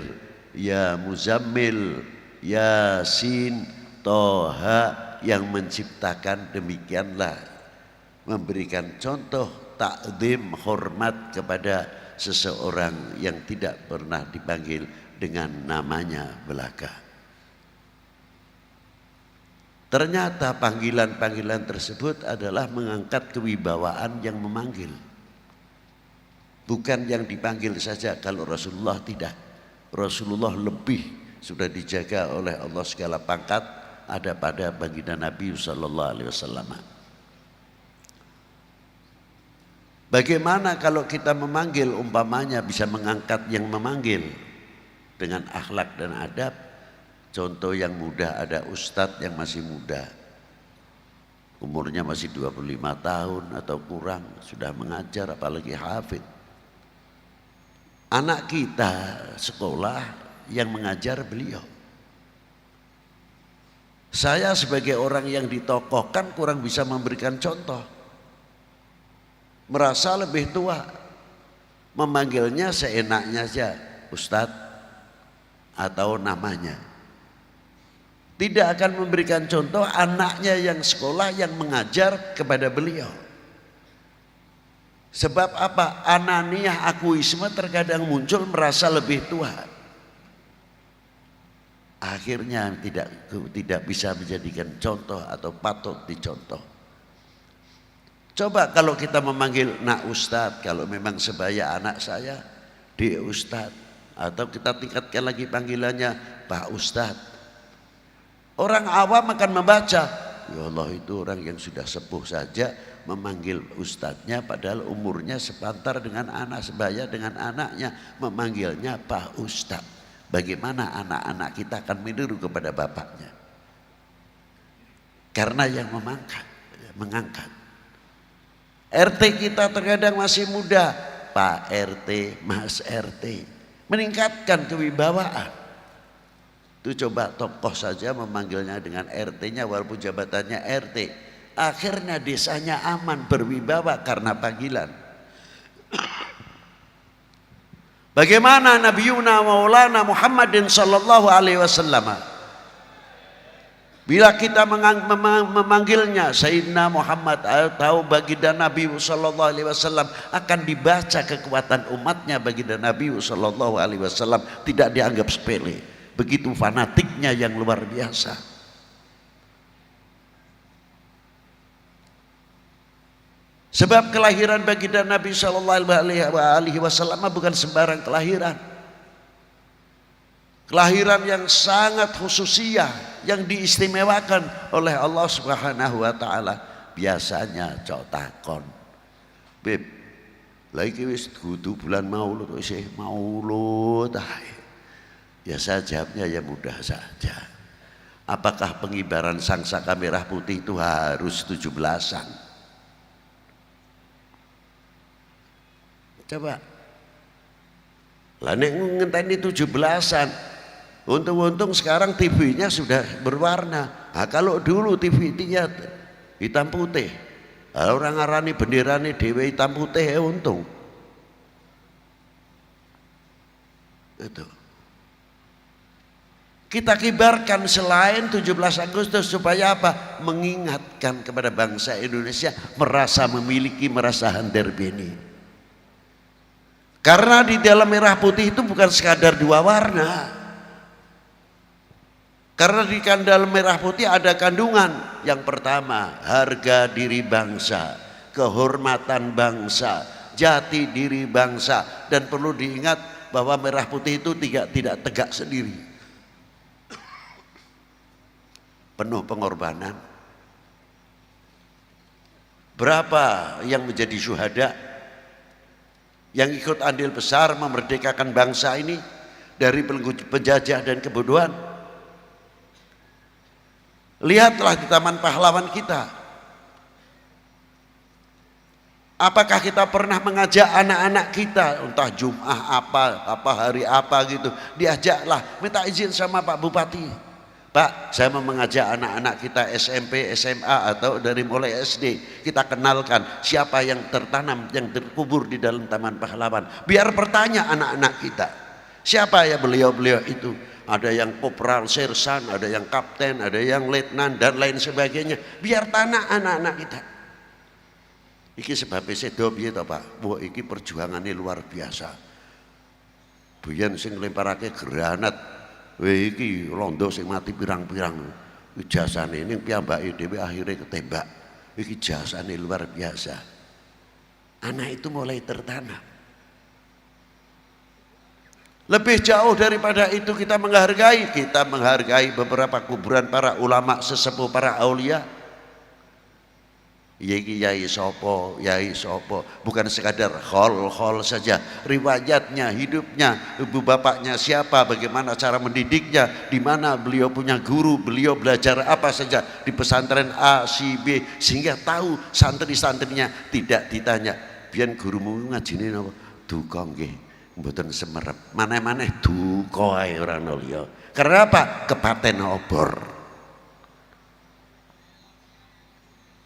ya muzammil, ya sin, toha, yang menciptakan demikianlah memberikan contoh takdim hormat kepada seseorang yang tidak pernah dipanggil dengan namanya belaka. Ternyata panggilan-panggilan tersebut adalah mengangkat kewibawaan yang memanggil. Bukan yang dipanggil saja. Kalau Rasulullah tidak. Rasulullah lebih sudah dijaga oleh Allah segala pangkat ada pada baginda Nabi sallallahu alaihi wasallam. Bagaimana kalau kita memanggil, umpamanya bisa mengangkat yang memanggil dengan akhlak dan adab. Contoh yang mudah, ada ustadz yang masih muda, umurnya masih 25 tahun atau kurang, sudah mengajar apalagi hafid. Anak kita sekolah yang mengajar beliau. Saya sebagai orang yang ditokohkan kurang bisa memberikan contoh. Merasa lebih tua, memanggilnya seenaknya saja, ustadz. atau namanya. Tidak akan memberikan contoh anaknya yang sekolah yang mengajar kepada beliau. Sebab apa? Ananiah akuisme terkadang muncul merasa lebih tua. Akhirnya tidak bisa menjadikan contoh atau patut dicontoh. Coba kalau kita memanggil nak ustadz, kalau memang sebaya anak saya, di ustadz, atau kita tingkatkan lagi panggilannya Pak Ustadz. Orang awam akan membaca, ya Allah itu orang yang sudah sepuh saja memanggil ustadznya padahal umurnya sepantar dengan anak, sebaya dengan anaknya, memanggilnya Pak Ustadz. Bagaimana anak-anak kita akan meniru kepada bapaknya? Karena yang mengangkat. RT kita terkadang masih muda, Pak RT, Mas RT, meningkatkan kewibawaan. Itu coba tokoh saja memanggilnya dengan RT-nya walaupun jabatannya RT. Akhirnya desanya aman, berwibawa karena panggilan. Bagaimana Nabi Maulana Muhammadin sallallahu alaihi wasallam? Bila kita memanggilnya Sayyidina Muhammad atau baginda Nabi sallallahu alaihi wasallam, akan dibaca kekuatan umatnya baginda Nabi sallallahu alaihi wasallam, tidak dianggap sepele. Begitu fanatiknya yang luar biasa. Sebab kelahiran baginda Nabi sallallahu alaihi wasallam bukan sembarang kelahiran. Kelahiran yang sangat khususiyah, yang diistimewakan oleh Allah Subhanahu wa taala. Biasanya cok takon, Beb, lagi wis kudu bulan Maulud, isih Maulud. Ya saya jawabnya ya mudah saja. Apakah pengibaran sangsaka merah putih itu harus 17-an? Coba. Lah nek ngenteni 17-an, untung-untung sekarang TV-nya sudah berwarna. Nah, kalau dulu TV-nya hitam putih, orang ngarani benderane dhewe hitam putih ya untung. Itu. Kita kibarkan selain 17 Agustus supaya apa? Mengingatkan kepada bangsa Indonesia merasa memiliki, merasa handerbeni. Karena di dalam merah putih itu bukan sekadar dua warna. Karena di dalam merah putih ada kandungan. Yang pertama, harga diri bangsa, kehormatan bangsa, jati diri bangsa. Dan perlu diingat bahwa merah putih itu tidak tegak sendiri. Penuh pengorbanan. Berapa yang menjadi syuhada, yang ikut andil besar memerdekakan bangsa ini dari penjajah dan kebodohan? Lihatlah di Taman Pahlawan kita. Apakah kita pernah mengajak anak-anak kita, entah Jum'ah apa hari apa gitu, diajaklah, minta izin sama Pak Bupati. Pak, saya mau mengajak anak-anak kita SMP, SMA atau dari mulai SD, kita kenalkan siapa yang tertanam, yang terkubur di dalam Taman Pahlawan. Biar bertanya anak-anak kita, siapa ya beliau-beliau itu? Ada yang kopral, sersan, ada yang kapten, ada yang letnan dan lain sebagainya. Biar tanah anak-anak kita. Iki sebabnya sedo piye to, Pak? Wah, iki perjuangannya luar biasa. Buyan sing lemparake granat. Wih, iki londo sing mati pirang-pirang. Jasane ning piyambake dhewe akhirnya ketembak. Iki jasane luar biasa. Anak itu mulai tertanam. Lebih jauh daripada itu kita menghargai beberapa kuburan para ulama sesepuh, para aulia. Yai sopo, bukan sekadar khol saja, riwayatnya, hidupnya, ibu bapaknya siapa, bagaimana cara mendidiknya, di mana beliau punya guru, beliau belajar apa saja di pesantren A, C, B, sehingga tahu santri-santrinya. Tidak ditanya, biyen gurumu ngajine napa? Duka nggih, mboten semerep. Maneh-maneh duka ae ora nulya. Karena apa? Kepaten obor.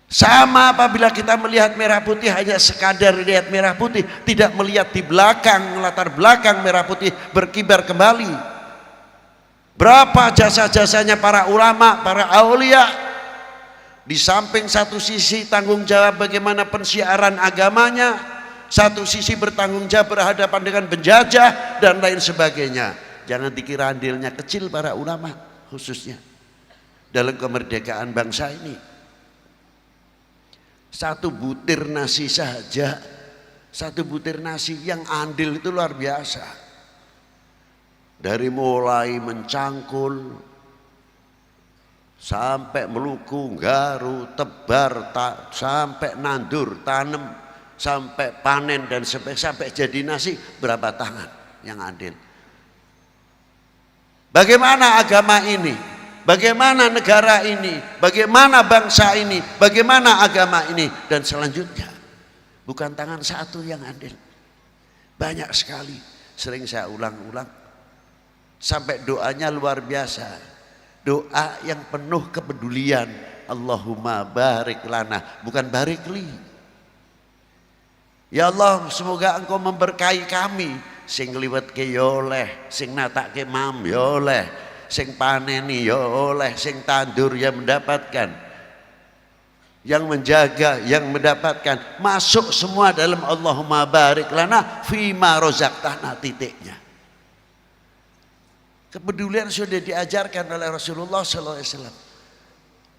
Sama apabila kita melihat merah putih hanya sekadar lihat merah putih, tidak melihat di belakang, latar belakang merah putih berkibar kembali. Berapa jasa-jasanya para ulama, para aulia. Di samping satu sisi tanggung jawab bagaimana pensiaran agamanya, satu sisi bertanggung jawab berhadapan dengan penjajah dan lain sebagainya. Jangan dikira andilnya kecil para ulama khususnya dalam kemerdekaan bangsa ini. Satu butir nasi saja, satu butir nasi yang andil itu luar biasa. Dari mulai mencangkul sampai meluku, garu, tebar, sampai nandur, tanam, sampai panen dan sampai jadi nasi, berapa tangan yang andil. Bagaimana agama ini? Bagaimana negara ini? Bagaimana bangsa ini? Bagaimana agama ini? Dan selanjutnya, bukan tangan satu yang andil. Banyak sekali. Sering saya ulang-ulang. Sampai doanya luar biasa. Doa yang penuh kepedulian. Allahumma barik lana. Bukan barik li. Ya Allah, semoga engkau memberkahi kami. Sing liwet ke yoleh, sing natak ke mam yoleh, sing paneni yoleh, sing tandur yang mendapatkan, yang menjaga yang mendapatkan, masuk semua dalam Allahumma barik lana fima rozaqtana, titiknya. Kepedulian sudah diajarkan oleh Rasulullah SAW.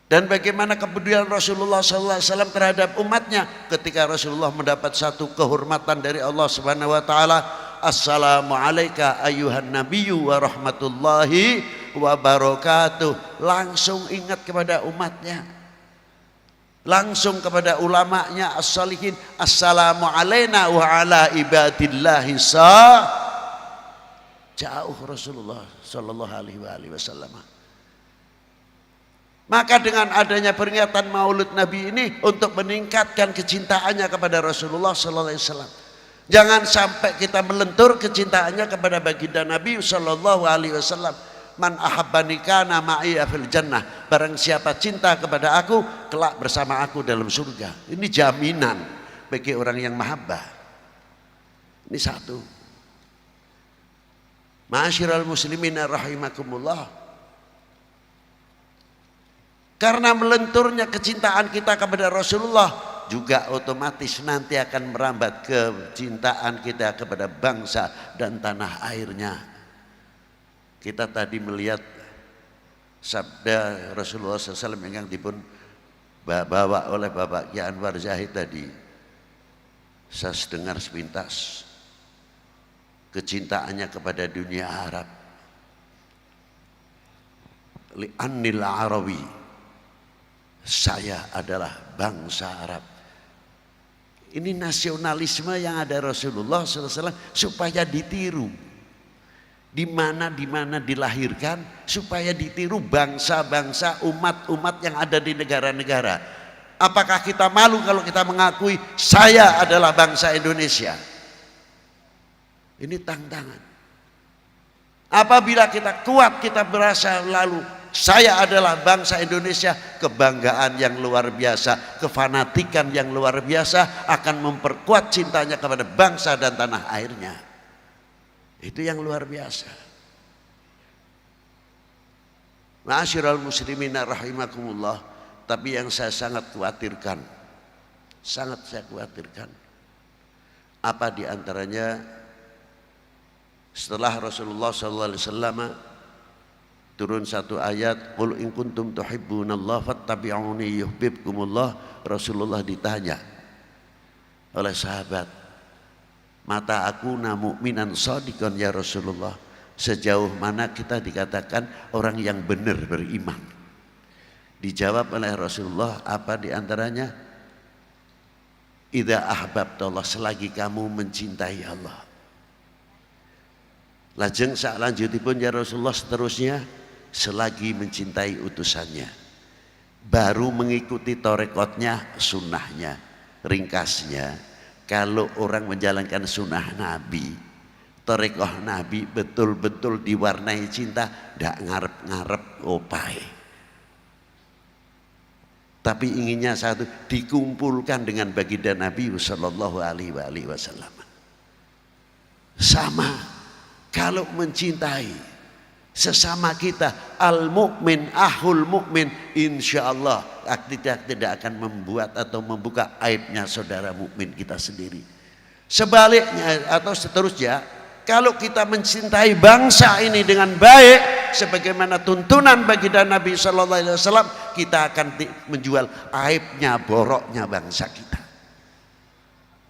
Dan bagaimana kepedulian Rasulullah SAW terhadap umatnya ketika Rasulullah mendapat satu kehormatan dari Allah Subhanahu Wa Taala. Assalamualaikum ayuhan nabiyyu wa rahmatullahi wa barakatuh. Langsung ingat kepada umatnya, langsung kepada ulamanya as-salihin. Assalamu alaina wa ala ibadillahi jauh Rasulullah sallallahu alaihi wasallam. Maka dengan adanya peringatan Maulid Nabi ini untuk meningkatkan kecintaannya kepada Rasulullah sallallahu alaihi wasallam. Jangan sampai kita melentur kecintaannya kepada baginda Nabi sallallahu alaihi wasallam. Man ahabbani kana ma'iya fil jannah. Barang siapa cinta kepada aku, kelak bersama aku dalam surga. Ini jaminan bagi orang yang mahabbah. Ini satu. Ma'asyiral muslimin rahimakumullah. Karena melenturnya kecintaan kita kepada Rasulullah, juga otomatis nanti akan merambat kecintaan kita kepada bangsa dan tanah airnya. Kita tadi melihat sabda Rasulullah SAW yang dipun bawa oleh Bapak Kiai Anwar Zahid tadi. Saya dengar sepintas kecintaannya kepada dunia Arab. Li'annil Arabi, saya adalah bangsa Arab. Ini nasionalisme yang ada Rasulullah SAW supaya ditiru. Di mana dilahirkan supaya ditiru bangsa-bangsa, umat-umat yang ada di negara-negara. Apakah kita malu kalau kita mengakui saya adalah bangsa Indonesia? Ini tantangan. Apabila kita kuat, kita berasa lalu saya adalah bangsa Indonesia, kebanggaan yang luar biasa, kefanatikan yang luar biasa akan memperkuat cintanya kepada bangsa dan tanah airnya. Itu yang luar biasa. Ma'asyiral muslimin rahimakumullah. Tapi yang saya sangat khawatirkan, apa diantaranya setelah Rasulullah SAW turun satu ayat, qul in kuntum tuhibbunallaha fattabi'uni yuhibbukumullah. Rasulullah ditanya oleh sahabat, mata aku na mu'minan shadiqan ya Rasulullah, sejauh mana kita dikatakan orang yang benar beriman? Dijawab oleh Rasulullah, apa diantaranya? Idza ahbabtallah, selagi kamu mencintai Allah. Lajeng sak lanjutipun ya Rasulullah seterusnya, selagi mencintai utusannya, baru mengikuti torekotnya, sunnahnya. Ringkasnya, kalau orang menjalankan sunnah Nabi, torekoh Nabi betul-betul diwarnai cinta, tidak ngarep-ngarep opai, tapi inginnya satu, dikumpulkan dengan baginda Nabi sallallahu alaihi wasallam. Sama kalau mencintai, sesama kita, al mukmin ahul mukmin, insya Allah tidak akan membuat atau membuka aibnya saudara mukmin kita sendiri. Sebaliknya atau seterusnya, kalau kita mencintai bangsa ini dengan baik sebagaimana tuntunan baginda Nabi sallallahu alaihi wasallam, kita akan menjual aibnya, boroknya bangsa kita.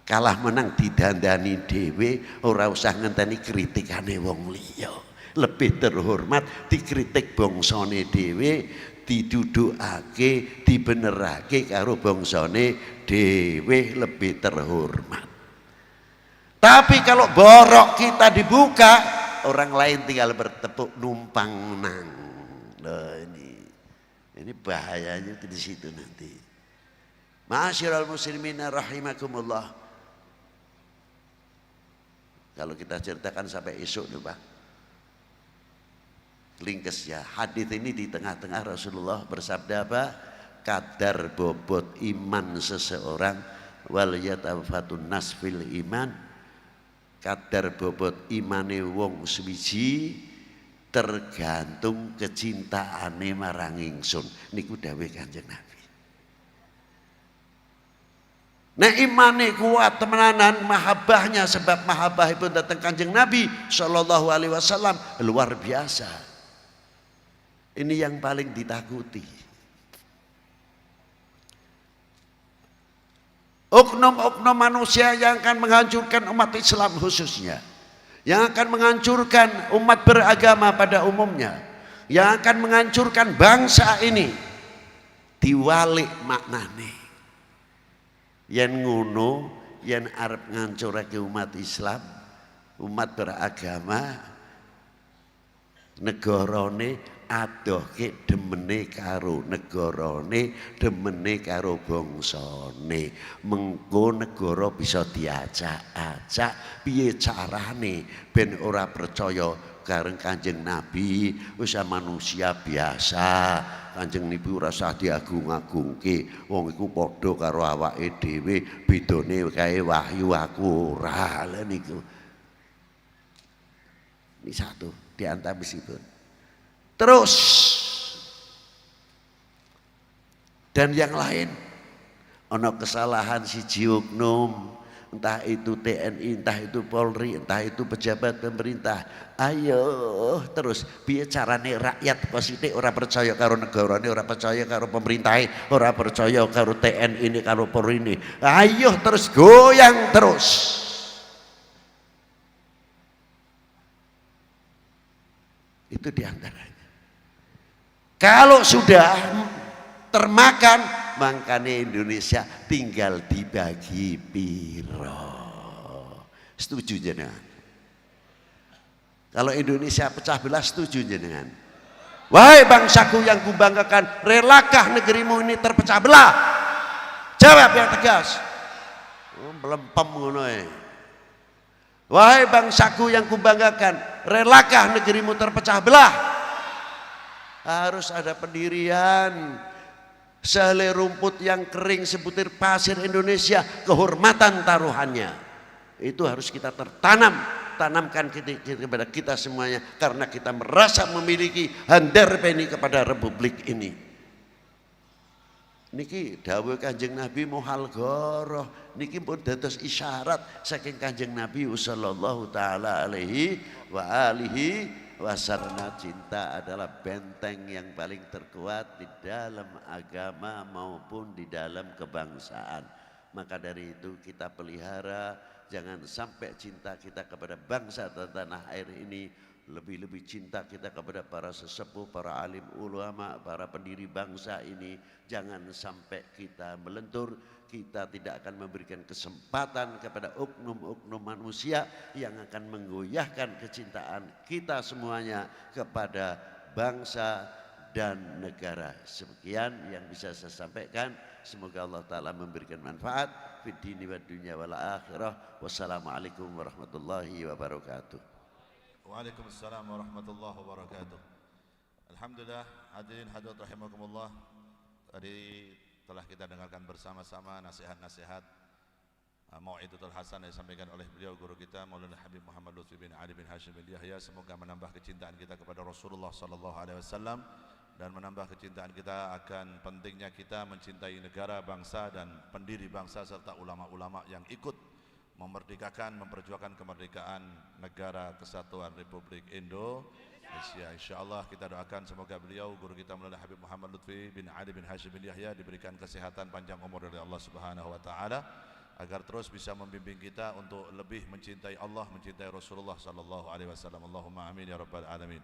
Kalah menang didandani dhewe, ora usah ngenteni kritikane wong liya. Lebih terhormat dikritik bangsane dhewe, didudukake, dibenerake karo bangsane dhewe, lebih terhormat. Tapi kalau borok kita dibuka, orang lain tinggal bertepuk numpang nang. Loh, ini bahayanya di situ nanti. Ma'asyiral muslimin rahimakumullah. Kalau kita ceritakan sampai esok nih Pak. Lingkes ya, hadis ini di tengah-tengah Rasulullah bersabda apa? Kadar bobot iman seseorang wal yatafatun nas fil iman, kadar bobot imane wong suwiji tergantung kecintaane marang ingsun. Niku dawuh Kanjeng Nabi. Nah imane kuat temenanan, mahabbahnya, sebab mahabbah pun datang Kanjeng Nabi sallallahu alaihi wasallam luar biasa. Ini yang paling ditakuti. Oknum-oknum manusia yang akan menghancurkan umat Islam khususnya, yang akan menghancurkan umat beragama pada umumnya, yang akan menghancurkan bangsa ini, diwalik maknane. Yang ngono, yang arep ngancurake umat Islam, umat beragama, negarane adohke demene karo negarane, demene karo bangsane. Mengko negara bisa diajak-ajak piye carane ben ora percaya karo Kanjeng Nabi, wis manusia biasa. Kanjeng Nabi ora usah diagung-agungke, wong iku padha karo awake dhewe, bedane kae wahyu aku ora. Lha niku. Ini satu di antara meskipun. Terus dan yang lain, ono kesalahan siji oknum, entah itu TNI, entah itu Polri, entah itu pejabat pemerintah. Ayo terus piye carane rakyat positif ora percaya karo negarane, ora percaya karo pemerintahe, ora percaya karo TNI ini, karo Polri ini. Ayo terus goyang terus. Itu diantaranya. Kalau sudah termakan, makanya Indonesia tinggal dibagi piro. Setuju jenengan? Kalau Indonesia pecah belah, setuju jenengan? Wahai bangsaku yang kubanggakan, relakah negerimu ini terpecah belah? Jawab yang tegas. Melempem ngono. Wahai bangsaku yang kubanggakan, relakah negerimu terpecah belah? Harus ada pendirian. Sehelai rumput yang kering sebutir pasir Indonesia, kehormatan taruhannya. Itu harus kita tanamkan kepada kita semuanya, karena kita merasa memiliki handarpeni kepada republik ini. Niki dawuh Kanjeng Nabi muhal goroh, niki pun dados isyarat saking Kanjeng Nabi sallallahu taala alaihi wa alihi wasallam. Cinta adalah benteng yang paling terkuat di dalam agama maupun di dalam kebangsaan. Maka dari itu kita pelihara, jangan sampai cinta kita kepada bangsa dan tanah air ini lebih-lebih cinta kita kepada para sesepuh, para alim ulama, para pendiri bangsa ini. Jangan sampai kita melentur. Kita tidak akan memberikan kesempatan kepada oknum-oknum manusia yang akan menggoyahkan kecintaan kita semuanya kepada bangsa dan negara. Sekian yang bisa saya sampaikan. Semoga Allah Ta'ala memberikan manfaat fid dini wad dunya wal akhirah. Wassalamualaikum warahmatullahi wabarakatuh. Waalaikumsalam warahmatullahi wabarakatuh. Alhamdulillah, hadirin hadirat rahimakumullah. Tadi telah kita dengarkan bersama-sama nasihat-nasihat Mau'izatul Hasan yang disampaikan oleh beliau guru kita Maulana Habib Muhammad Lutfi bin Ali bin Hashim bin Yahya. Semoga menambah kecintaan kita kepada Rasulullah sallallahu alaihi wasallam dan menambah kecintaan kita akan pentingnya kita mencintai negara, bangsa dan pendiri bangsa serta ulama-ulama yang ikut memerdekakan, memperjuangkan kemerdekaan negara kesatuan Republik Indonesia. Insyaallah kita doakan semoga beliau guru kita Maulana Habib Muhammad Lutfi bin Ali bin Hashim bin Yahya diberikan kesehatan panjang umur dari Allah Subhanahu wa taala agar terus bisa membimbing kita untuk lebih mencintai Allah, mencintai Rasulullah sallallahu alaihi wasallam. Allahumma amin ya rabbal alamin.